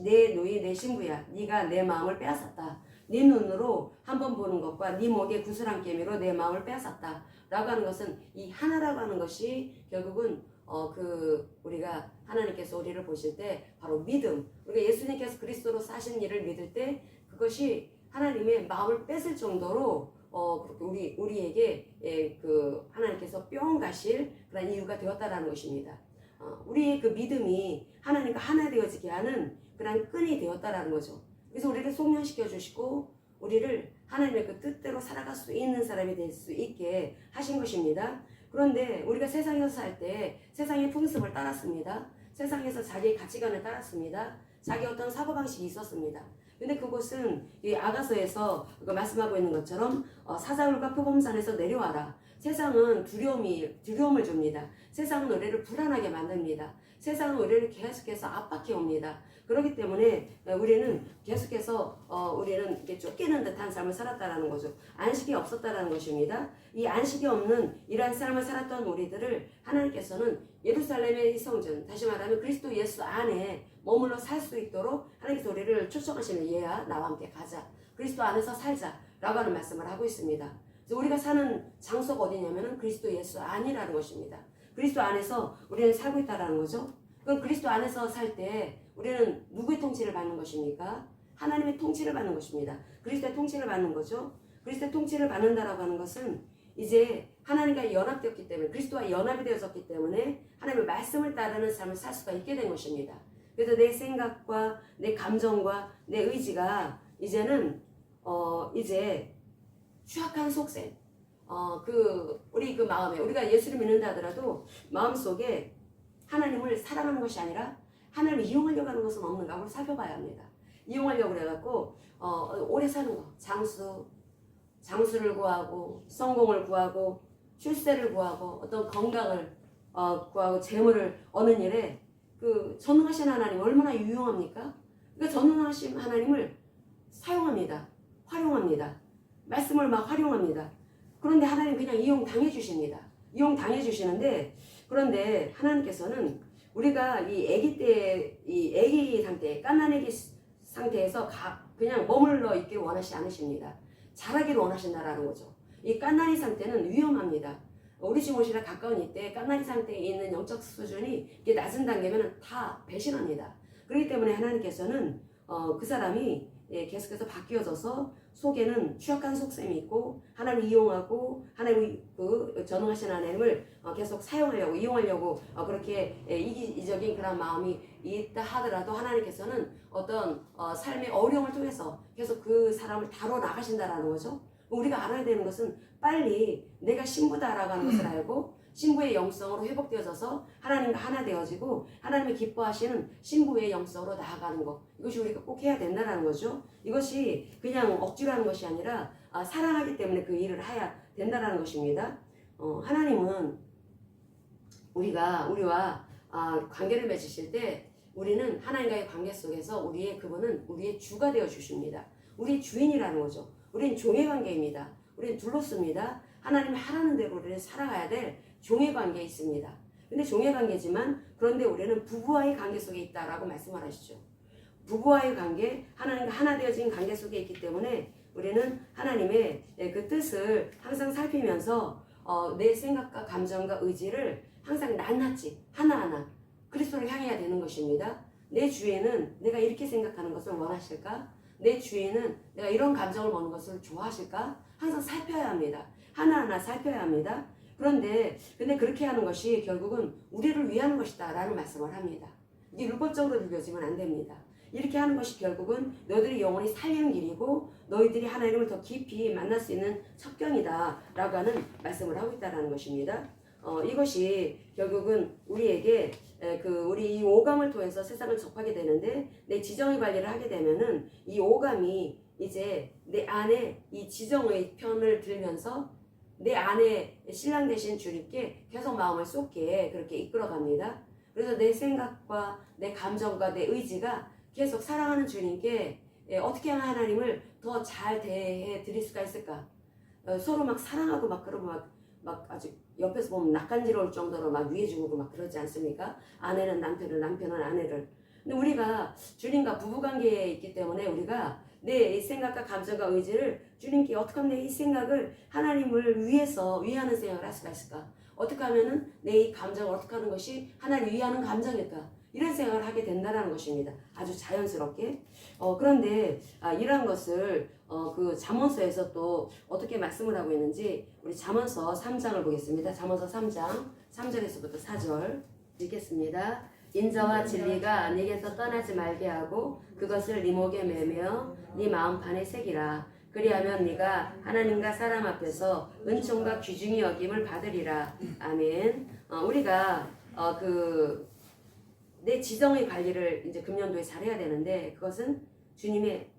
내 노이 내 신부야. 네가 내 마음을 빼앗았다. 네 눈으로 한번 보는 것과 네 목에 구슬한 깨미로 내 마음을 빼앗았다 라고 하는 것은, 이 하나라고 하는 것이 결국은 우리가 하나님께서 우리를 보실 때 바로 믿음, 우리가 예수님께서 그리스도로 사신 일을 믿을 때 그것이 하나님의 마음을 뺏을 정도로 우리에게 그 하나님께서 뿅 가실 그런 이유가 되었다라는 것입니다. 우리의 그 믿음이 하나님과 하나 되어지게 하는 그런 끈이 되었다라는 거죠. 그래서 우리를 속량시켜 주시고 우리를 하나님의 그 뜻대로 살아갈 수 있는 사람이 될 수 있게 하신 것입니다. 그런데 우리가 세상에서 살 때 세상의 풍습을 따랐습니다. 세상에서 자기의 가치관을 따랐습니다. 자기 어떤 사고방식이 있었습니다. 근데 그곳은 이 아가서에서 말씀하고 있는 것처럼 사자굴과 표범산에서 내려와라. 세상은 두려움을 줍니다. 세상은 우리를 불안하게 만듭니다. 세상은 우리를 계속해서 압박해 옵니다. 그렇기 때문에 우리는 계속해서 우리는 이렇게 쫓기는 듯한 삶을 살았다라는 거죠. 안식이 없었다라는 것입니다. 이 안식이 없는 이러한 삶을 살았던 우리들을 하나님께서는 예루살렘의 성전, 다시 말하면 그리스도 예수 안에 머물러 살 수 있도록 하나님께서 우리를 초청하시는, 얘야 나와 함께 가자. 그리스도 안에서 살자 라고 하는 말씀을 하고 있습니다. 그래서 우리가 사는 장소가 어디냐면 그리스도 예수 안이라는 것입니다. 그리스도 안에서 우리는 살고 있다는 거죠. 그럼 그리스도 안에서 살 때 우리는 누구의 통치를 받는 것입니까? 하나님의 통치를 받는 것입니다. 그리스도의 통치를 받는 거죠. 그리스도의 통치를 받는다라고 하는 것은 이제 하나님과 연합되었기 때문에, 그리스도와 연합이 되어졌기 때문에 하나님의 말씀을 따르는 삶을 살 수가 있게 된 것입니다. 그래서 내 생각과 내 감정과 내 의지가 이제는 이제 추악한 속셈, 우리 그 마음에, 우리가 예수를 믿는다 하더라도 마음속에 하나님을 사랑하는 것이 아니라 하나님을 이용하려고 하는 것은 없는가 한번 살펴봐야 합니다. 이용하려고 그래갖고 오래 사는 거, 장수를 구하고 성공을 구하고 출세를 구하고 어떤 건강을 구하고 재물을 얻는 일에 그 전능하신 하나님 얼마나 유용합니까? 그러니까 전능하신 하나님을 사용합니다. 활용합니다. 말씀을 막 활용합니다. 그런데 하나님 그냥 이용당해 주십니다. 이용당해 주시는데, 그런데 하나님께서는 우리가 이 아기 상태, 갓난 아기 상태에서 그냥 머물러 있기를 원하시지 않으십니다. 자라기를 원하신다라는 거죠. 이 갓난이 상태는 위험합니다. 우리 지모시랑 가까운 이때 갓난이 상태에 있는 영적 수준이 낮은 단계면 다 배신합니다. 그렇기 때문에 하나님께서는 그 사람이 계속해서 바뀌어져서 속에는 취약한 속셈이 있고 하나님을 이용하고 하나님의 그 전능하신 하나님을 계속 사용하려고 이용하려고 그렇게 이기적인 그런 마음이 있다 하더라도 하나님께서는 어떤 삶의 어려움을 통해서 계속 그 사람을 다뤄 나가신다라는 거죠. 우리가 알아야 되는 것은 빨리 내가 신부다라고 하는 것을 알고 신부의 영성으로 회복되어져서 하나님과 하나 되어지고 하나님이 기뻐하시는 신부의 영성으로 나아가는 것, 이것이 우리가 꼭 해야 된다는 거죠. 이것이 그냥 억지로 하는 것이 아니라 사랑하기 때문에 그 일을 해야 된다는 것입니다. 하나님은 우리와 관계를 맺으실 때 우리는 하나님과의 관계 속에서 그분은 우리의 주가 되어 주십니다. 우리의 주인이라는 거죠. 우리는 종의 관계입니다. 우리는 둘로씁니다. 하나님이 하라는 대로 우리는 살아가야 될 종의 관계에 있습니다. 근데 종의 관계지만 그런데 우리는 부부와의 관계 속에 있다라고 말씀을 하시죠. 부부와의 관계, 하나님과 하나 되어진 관계 속에 있기 때문에 우리는 하나님의 그 뜻을 항상 살피면서 내 생각과 감정과 의지를 항상 낱낱이 하나하나 그리스도를 향해야 되는 것입니다. 내 주인은 내가 이렇게 생각하는 것을 원하실까? 내 주인은 내가 이런 감정을 먹는 것을 좋아하실까? 항상 살펴야 합니다. 하나하나 살펴야 합니다. 근데 그렇게 하는 것이 결국은 우리를 위하는 것이다 라는 말씀을 합니다. 이게 율법적으로 들려지면 안 됩니다. 이렇게 하는 것이 결국은 너희들이 영혼이 살리는 길이고 너희들이 하나님을 더 깊이 만날 수 있는 첩경이다 라고 하는 말씀을 하고 있다는 것입니다. 이것이 결국은 우리에게 우리 이 오감을 통해서 세상을 접하게 되는데 내 지정의 관리를 하게 되면은 이 오감이 이제 내 안에 이 지정의 편을 들면서 내 안에 신랑 되신 주님께 계속 마음을 쏟게 그렇게 이끌어갑니다. 그래서 내 생각과 내 감정과 내 의지가 계속 사랑하는 주님께 어떻게 하면 하나님을 더 잘 대해 드릴 수가 있을까? 서로 막 사랑하고 막 그러면 막 아주 옆에서 보면 낯간지러울 정도로 막 위해주고 막 그러지 않습니까? 아내는 남편을, 남편은 아내를. 근데 우리가 주님과 부부관계에 있기 때문에 우리가 내 생각과 감정과 의지를 주님께 어떻게 하면 내 이 생각을 하나님을 위하는 생각을 할 수가 있을까? 어떻게 하면은 내 이 감정을 어떻게 하는 것이 하나님을 위하는 감정일까? 이런 생각을 하게 된다는 것입니다. 아주 자연스럽게. 그런데 이러한 것을 그 잠언서에서 또 어떻게 말씀을 하고 있는지 우리 잠언서 3장을 보겠습니다. 잠언서 3장 3절에서부터 4절 읽겠습니다. 인자와 진리가 네게서 떠나지 말게 하고 그것을 네 목에 매며 네 마음판에 새기라. 그리하면 네가 하나님과 사람 앞에서 은총과 귀중히 여김을 받으리라. 아멘. 우리가 내 지정의 관리를 이제 금년도에 잘해야 되는데 그것은 주님의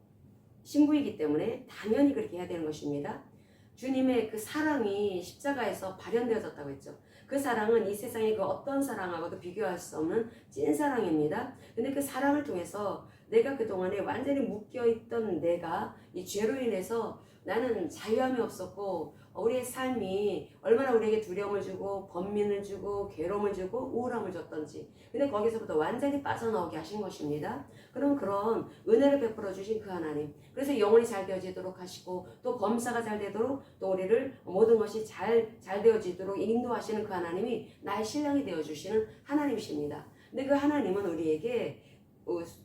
신부이기 때문에 당연히 그렇게 해야 되는 것입니다. 주님의 그 사랑이 십자가에서 발현되어졌다고 했죠. 그 사랑은 이 세상의 그 어떤 사랑하고도 비교할 수 없는 찐 사랑입니다. 근데 그 사랑을 통해서 내가 그동안에 완전히 묶여있던 내가 이 죄로 인해서 나는 자유함이 없었고 우리의 삶이 얼마나 우리에게 두려움을 주고 번민을 주고 괴로움을 주고 우울함을 줬던지 근데 거기서부터 완전히 빠져나오게 하신 것입니다. 그런 은혜를 베풀어 주신 그 하나님, 그래서 영혼이 잘 되어지도록 하시고 또 범사가 잘 되도록 또 우리를 모든 것이 잘 되어지도록 인도하시는 그 하나님이 나의 신랑이 되어주시는 하나님이십니다. 근데 그 하나님은 우리에게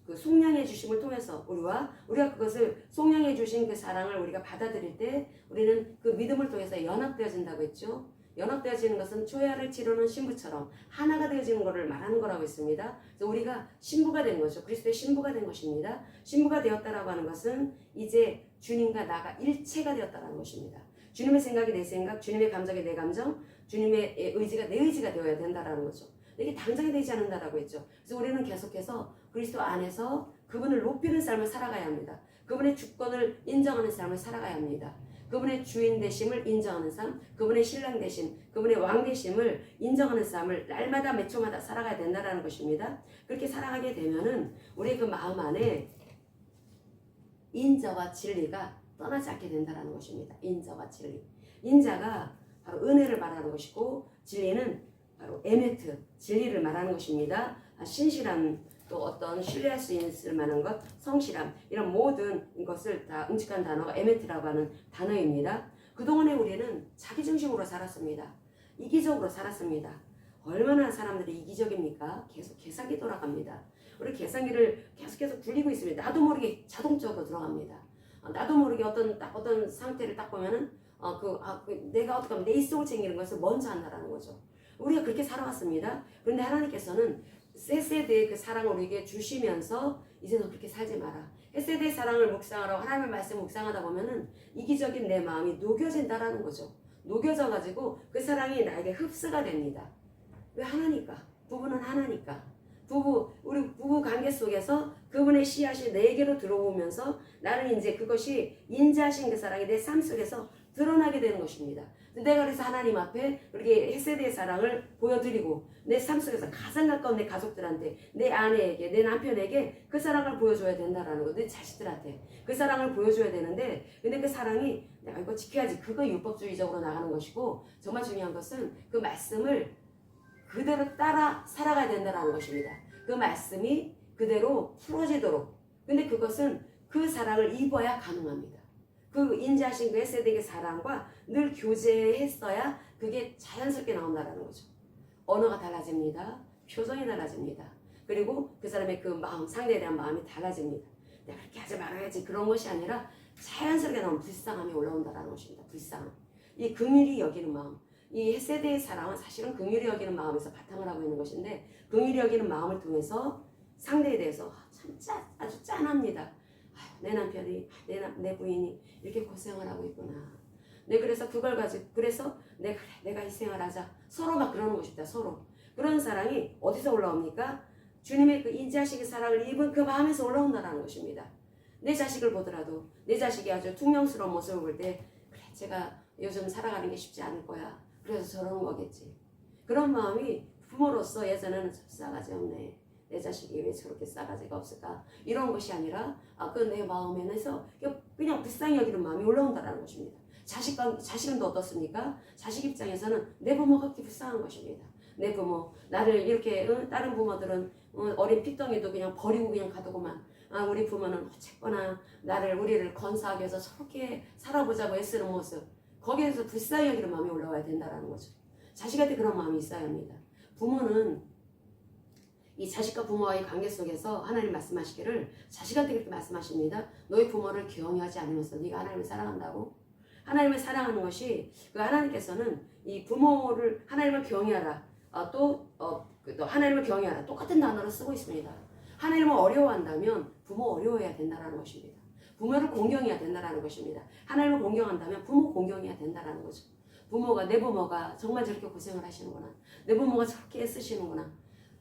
그 속량해 주심을 통해서 우리가 그것을 속량해 주신 그 사랑을 우리가 받아들일 때 우리는 그 믿음을 통해서 연합되어진다고 했죠. 연합되어지는 것은 초야를 치르는 신부처럼 하나가 되어지는 것을 말하는 거라고 했습니다. 그래서 우리가 신부가 된 거죠. 그리스도의 신부가 된 것입니다. 신부가 되었다라고 하는 것은 이제 주님과 나가 일체가 되었다는 것입니다. 주님의 생각이 내 생각, 주님의 감정이 내 감정, 주님의 의지가 내 의지가 되어야 된다라는 거죠. 이게 당장이 되지 않는다라고 했죠. 그래서 우리는 계속해서 그리스도 안에서 그분을 높이는 삶을 살아가야 합니다. 그분의 주권을 인정하는 삶을 살아가야 합니다. 그분의 주인 되심을 인정하는 삶, 그분의 신랑 되심, 그분의 왕 되심을 인정하는 삶을 날마다 몇 초마다 살아가야 된다는 것입니다. 그렇게 살아가게 되면은 우리의 그 마음 안에 인자와 진리가 떠나지 않게 된다는 것입니다. 인자와 진리. 인자가 바로 은혜를 말하는 것이고 진리는 바로 에메트, 진리를 말하는 것입니다. 신실함, 또 어떤 신뢰할 수 있을 만한 것, 성실함, 이런 모든 것을 다 응축한 단어가 에메트라고 하는 단어입니다. 그동안에 우리는 자기중심으로 살았습니다. 이기적으로 살았습니다. 얼마나 사람들이 이기적입니까? 계속 계산기 돌아갑니다. 우리 계산기를 계속 굴리고 있습니다. 나도 모르게 자동적으로 들어갑니다. 나도 모르게 어떤 상태를 딱 보면은 내가 어떻게 하면 내 입속을 챙기는 것을 먼저 한다라는 거죠. 우리가 그렇게 살아왔습니다. 그런데 하나님께서는 셋세대의 그 사랑을 우리에게 주시면서 이제 너 그렇게 살지 마라. 셋세대의 사랑을 묵상하라고 하나님의 말씀 묵상하다 보면은 이기적인 내 마음이 녹여진다라는 거죠. 녹여져가지고 그 사랑이 나에게 흡수가 됩니다. 왜 하나니까? 부부는 하나니까. 우리 부부 관계 속에서 그분의 씨앗이 내게로 들어오면서 나는 이제 그것이 인자하신 그 사랑이 내 삶 속에서 드러나게 되는 것입니다. 내가 그래서 하나님 앞에 그렇게 헷세대의 사랑을 보여드리고 내 삶 속에서 가장 가까운 내 가족들한테, 내 아내에게, 내 남편에게 그 사랑을 보여줘야 된다라는 거. 내 자식들한테 그 사랑을 보여줘야 되는데, 근데 그 사랑이 내가 이거 지켜야지, 그거 율법주의적으로 나가는 것이고, 정말 중요한 것은 그 말씀을 그대로 따라 살아가야 된다는 것입니다. 그 말씀이 그대로 풀어지도록. 근데 그것은 그 사랑을 입어야 가능합니다. 그 인자하신 그 헷세대의 사랑과 늘 교제했어야 그게 자연스럽게 나온다는 거죠. 언어가 달라집니다. 표정이 달라집니다. 그리고 그 사람의 그 마음, 상대에 대한 마음이 달라집니다. 내가 그렇게 하지 말아야지, 그런 것이 아니라 자연스럽게 나오는 불쌍함이 올라온다는 것입니다. 불쌍함. 이 긍휼히 여기는 마음. 이 헷세대의 사랑은 사실은 긍휼히 여기는 마음에서 바탕을 하고 있는 것인데, 긍휼히 여기는 마음을 통해서 상대에 대해서 아주 짠합니다. 내 남편이, 내 부인이 이렇게 고생을 하고 있구나. 그래서 그걸 가지고, 그래서 내가 희생을 하자. 서로 막 그러는 것입니다. 서로. 그런 사랑이 어디서 올라옵니까? 주님의 그 인자하시기 사랑을 입은 그 마음에서 올라온다는 것입니다. 내 자식을 보더라도 내 자식이 아주 퉁명스러운 모습을 볼 때, 그래, 제가 요즘 살아가는 게 쉽지 않을 거야. 그래서 저러는 거겠지. 그런 마음이 부모로서 예전에는 싸가지 없네, 내 자식이 왜 저렇게 싸가지가 없을까, 이런 것이 아니라 그 내 마음에서 그냥 불쌍히 여기는 마음이 올라온다는 것입니다. 자식은 또 어떻습니까? 자식 입장에서는 내 부모가 그렇게 불쌍한 것입니다. 내 부모, 나를 이렇게, 다른 부모들은 어린 핏덩이도 그냥 버리고 그냥 가두고만, 우리 부모는 어쨌거나 우리를 건사하기 위해서 저렇게 살아보자고 애쓰는 모습, 거기에서 불쌍히 여기는 마음이 올라와야 된다는 거죠. 자식한테 그런 마음이 있어야 합니다. 부모는 이 자식과 부모와의 관계 속에서 하나님 말씀하시기를, 자식한테 그렇게 말씀하십니다. 너희 부모를 경외하지 않으면서 네가 하나님을 사랑한다고? 하나님을 사랑하는 것이, 그 하나님께서는 이 부모를 하나님을 경외하라, 또 하나님을 경외하라, 똑같은 단어를 쓰고 있습니다. 하나님을 어려워한다면 부모 어려워해야 된다는 것입니다. 부모를 공경해야 된다는 것입니다. 하나님을 공경한다면 부모 공경해야 된다는 거죠. 내 부모가 정말 저렇게 고생을 하시는구나, 내 부모가 저렇게 애쓰시는구나,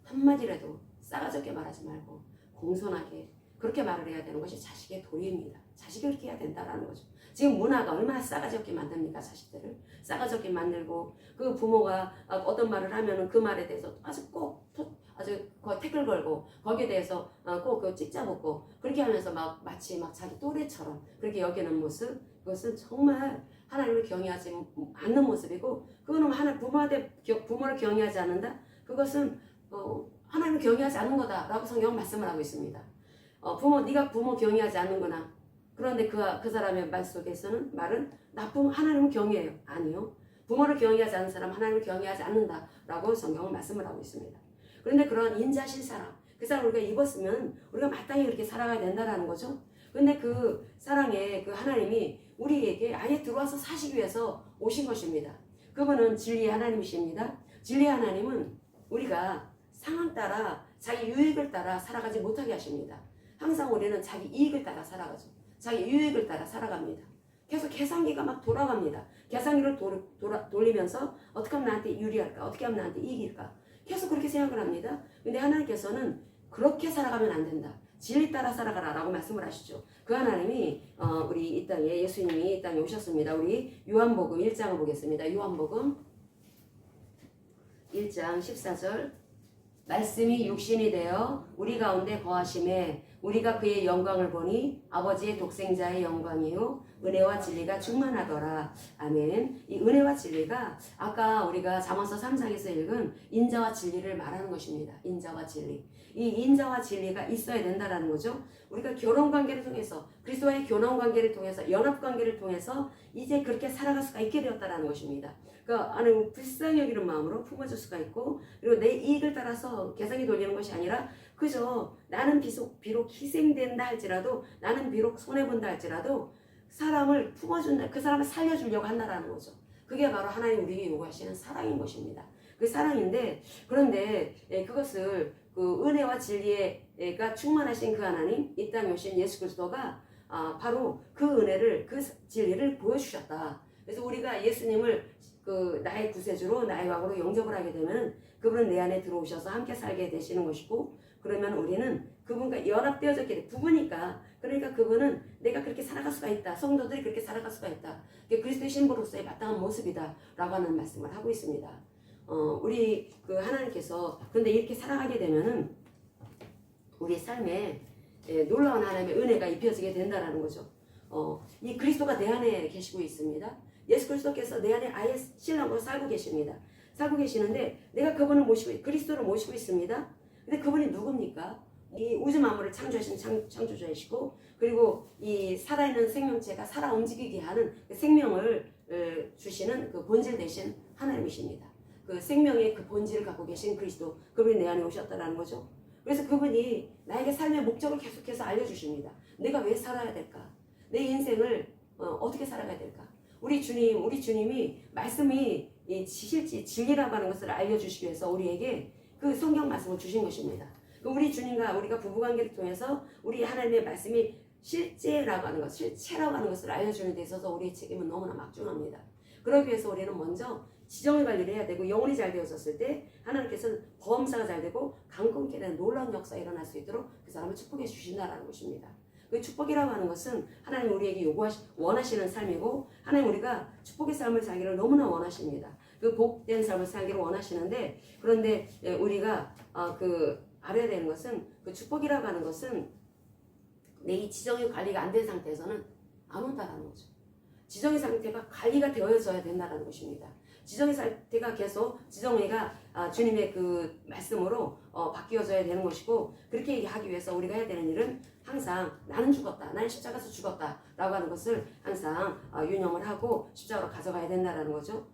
한마디라도 싸가지 없게 말하지 말고 공손하게 그렇게 말을 해야 되는 것이 자식의 도리입니다. 자식이 그렇게 해야 된다는 거죠. 지금 문화가 얼마나 싸가지 없게 만듭니까? 자식들을 싸가지 없게 만들고, 그 부모가 어떤 말을 하면은 그 말에 대해서 아주 태클 걸고, 거기에 대해서 꼭 찍자먹고, 그렇게 하면서 마치 자기 또래처럼 그렇게 여기는 모습, 그것은 정말 하나님을 경외하지 않는 모습이고, 그거는 부모를 경외하지 않는다, 그것은 하나님을 경외하지 않는 거다라고 성경은 말씀을 하고 있습니다. 네가 부모 경외하지 않는구나. 그런데 그 사람의 말 속에서는 말은 하나님을 경외해요. 아니요. 부모를 경외하지 않는 사람 하나님을 경외하지 않는다라고 성경은 말씀을 하고 있습니다. 그런데 그런 인자신 사랑, 그 사랑 우리가 입었으면 우리가 마땅히 그렇게 살아가야 된다라는 거죠. 근데 그 사랑의 그 하나님이 우리에게 아예 들어와서 사시기 위해서 오신 것입니다. 그분은 진리의 하나님이십니다. 진리의 하나님은 우리가 상황 따라 자기 유익을 따라 살아가지 못하게 하십니다. 항상 우리는 자기 이익을 따라 살아가죠. 자기 유익을 따라 살아갑니다. 계속 계산기가 막 돌아갑니다. 계산기를 돌리면서 어떻게 하면 나한테 유리할까? 어떻게 하면 나한테 이익일까? 계속 그렇게 생각을 합니다. 근데 하나님께서는 그렇게 살아가면 안 된다. 진리 따라 살아가라 라고 말씀을 하시죠. 그 하나님이 우리 이 땅에, 예수님이 이 땅에 오셨습니다. 우리 요한복음 1장을 보겠습니다. 요한복음 1장 14절, 말씀이 육신이 되어 우리 가운데 거하심에 우리가 그의 영광을 보니 아버지의 독생자의 영광이요 은혜와 진리가 충만하더라. 아멘. 이 은혜와 진리가 아까 우리가 잠언서 3장에서 읽은 인자와 진리를 말하는 것입니다. 인자와 진리. 이 인자와 진리가 있어야 된다라는 거죠. 우리가 결혼관계를 통해서, 그리스도와의 결혼관계를 통해서, 연합관계를 통해서 이제 그렇게 살아갈 수가 있게 되었다라는 것입니다. 그러니까 하나님 불쌍히 여기는 마음으로 품어줄 수가 있고, 그리고 내 이익을 따라서 계산기 돌리는 것이 아니라 그저 나는 비록 희생된다 할지라도, 나는 비록 손해본다 할지라도 사람을 품어준다, 그 사람을 살려주려고 한다라는 거죠. 그게 바로 하나님 우리에게 요구하시는 사랑인 것입니다. 그 사랑인데, 그런데 그것을 그 은혜와 진리가 충만하신 그 하나님, 이 땅에 오신 예수 그리스도가 바로 그 은혜를, 그 진리를 보여주셨다. 그래서 우리가 예수님을 나의 구세주로, 나의 왕으로 영접을 하게 되면 그분은 내 안에 들어오셔서 함께 살게 되시는 것이고, 그러면 우리는 그분과 연합되어졌기 때문에 부부니까, 그러면 그러니까 그분은 내가 그렇게 살아갈 수가 있다. 성도들이 그렇게 살아갈 수가 있다. 그게 그리스도의 신부로서의 마땅한 모습이다. 라고 하는 말씀을 하고 있습니다. 우리 그 하나님께서 그런데 이렇게 살아가게 되면은 우리 삶에 놀라운 하나님의 은혜가 입혀지게 된다는 거죠. 이 그리스도가 내 안에 계시고 있습니다. 예수 그리스도께서 내 안에 아예 신랑으로 살고 계십니다. 살고 계시는데 내가 그분을 모시고 그리스도를 모시고 있습니다. 근데 그분이 누굽니까? 이 우주 만물을 창조하신 창조주이시고 그리고 이 살아있는 생명체가 살아 움직이게 하는 그 생명을 주시는 그 본질 되신 하나님이십니다. 그 생명의 그 본질을 갖고 계신 그리스도 그분이 내 안에 오셨다는 거죠. 그래서 그분이 나에게 삶의 목적을 계속해서 알려주십니다. 내가 왜 살아야 될까? 내 인생을 어떻게 살아가야 될까? 우리 주님이 말씀이 실제 진리라고 하는 것을 알려주시기 위해서 우리에게 그 성경 말씀을 주신 것입니다. 우리 주님과 우리가 부부관계를 통해서 우리 하나님의 말씀이 실제라고 하는 것, 실체라고 하는 것을 알려주는 데 있어서 우리의 책임은 너무나 막중합니다. 그러기 위해서 우리는 먼저 지정의 관리를 해야 되고 영혼이 잘 되어졌을 때 하나님께서는 범사가 잘 되고 강건케 되는 놀라운 역사가 일어날 수 있도록 그 사람을 축복해 주신다라는 것입니다. 그 축복이라고 하는 것은 하나님 우리에게 원하시는 삶이고 하나님 우리가 축복의 삶을 살기를 너무나 원하십니다. 그 복된 삶을 살기를 원하시는데 그런데 우리가 알아야 되는 것은 그 축복이라고 하는 것은 내 이 지정의 관리가 안 된 상태에서는 안 온다라는 거죠. 지정의 상태가 관리가 되어져야 된다는 것입니다. 지정의 상태가 계속 지정의가 주님의 그 말씀으로 바뀌어져야 되는 것이고 그렇게 하기 위해서 우리가 해야 되는 일은 항상 나는 죽었다. 나는 십자가에서 죽었다. 라고 하는 것을 항상 유념을 하고 십자가로 가져가야 된다는 거죠.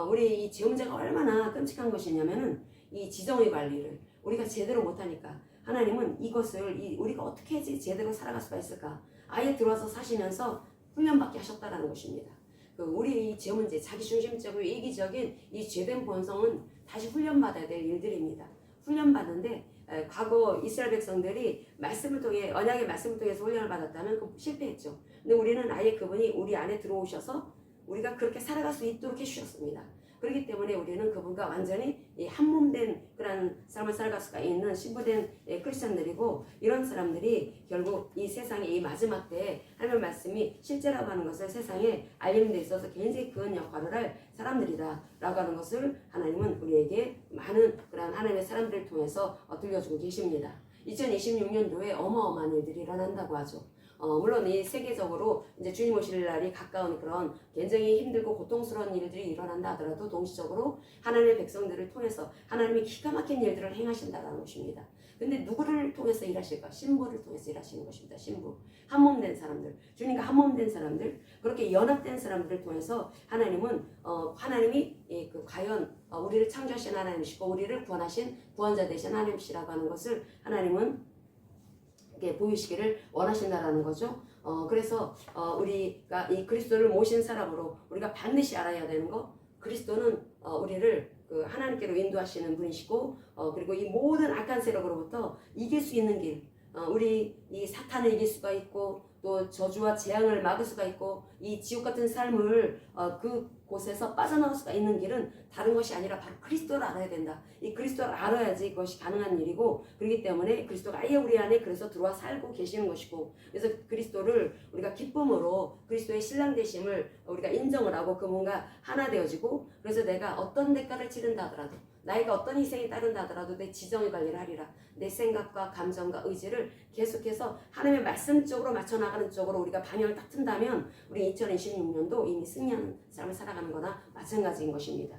우리 이 죄 문제가 얼마나 끔찍한 것이냐면은 이 지정의 관리를 우리가 제대로 못하니까 하나님은 이것을 우리가 어떻게 해야지 제대로 살아갈 수가 있을까? 아예 들어와서 사시면서 훈련받게 하셨다는 것입니다. 우리 이 죄 문제, 자기중심적이고 이기적인 이 죄된 본성은 다시 훈련받아야 될 일들입니다. 훈련받는데 과거 이스라엘 백성들이 말씀을 통해 언약의 말씀을 통해서 훈련을 받았다면 실패했죠. 근데 우리는 아예 그분이 우리 안에 들어오셔서 우리가 그렇게 살아갈 수 있도록 해주셨습니다. 그렇기 때문에 우리는 그분과 완전히 한몸된 그런 삶을 살아갈 수가 있는 신부된 크리스천들이고 이런 사람들이 결국 이 세상의 이 마지막 때에 하나님의 말씀이 실제라고 하는 것을 세상에 알리는 데 있어서 굉장히 큰 역할을 할 사람들이다 라고 하는 것을 하나님은 우리에게 많은 그런 하나님의 사람들을 통해서 들려주고 계십니다. 2026년도에 어마어마한 일들이 일어난다고 하죠. 물론 이 세계적으로 이제 주님 오실 날이 가까운 그런 굉장히 힘들고 고통스러운 일들이 일어난다 하더라도 동시적으로 하나님의 백성들을 통해서 하나님이 기가 막힌 일들을 행하신다는 것입니다. 근데 누구를 통해서 일하실까? 신부를 통해서 일하시는 것입니다. 신부. 한몸된 사람들, 주님과 한몸된 사람들, 그렇게 연합된 사람들을 통해서 하나님은 하나님이 과연 우리를 창조하신 하나님이시고 우리를 구원하신 구원자 되신 하나님이시라고 하는 것을 하나님은 보이시기를 원하신다라는 거죠. 그래서 우리가 이 그리스도를 모신 사람으로 우리가 반드시 알아야 되는 거, 그리스도는 우리를 하나님께로 인도하시는 분이시고 그리고 이 모든 악한 세력으로부터 이길 수 있는 길, 우리 이 사탄을 이길 수가 있고 또 저주와 재앙을 막을 수가 있고 이 지옥 같은 삶을 그 곳에서 빠져나올 수가 있는 길은 다른 것이 아니라 바로 그리스도를 알아야 된다. 이 그리스도를 알아야지 그것이 가능한 일이고 그렇기 때문에 그리스도가 아예 우리 안에 그래서 들어와 살고 계시는 것이고 그래서 그리스도를 우리가 기쁨으로 그리스도의 신랑 되심을 우리가 인정을 하고 그분과 하나 되어지고 그래서 내가 어떤 대가를 치른다 하더라도 나이가 어떤 희생이 따른다 하더라도 내 지정의 관리를 하리라. 내 생각과 감정과 의지를 계속해서 하나님의 말씀 쪽으로 맞춰나가는 쪽으로 우리가 방향을 딱 튼다면 우리 2026년도 이미 승리하는 삶을 살아가는 거나 마찬가지인 것입니다.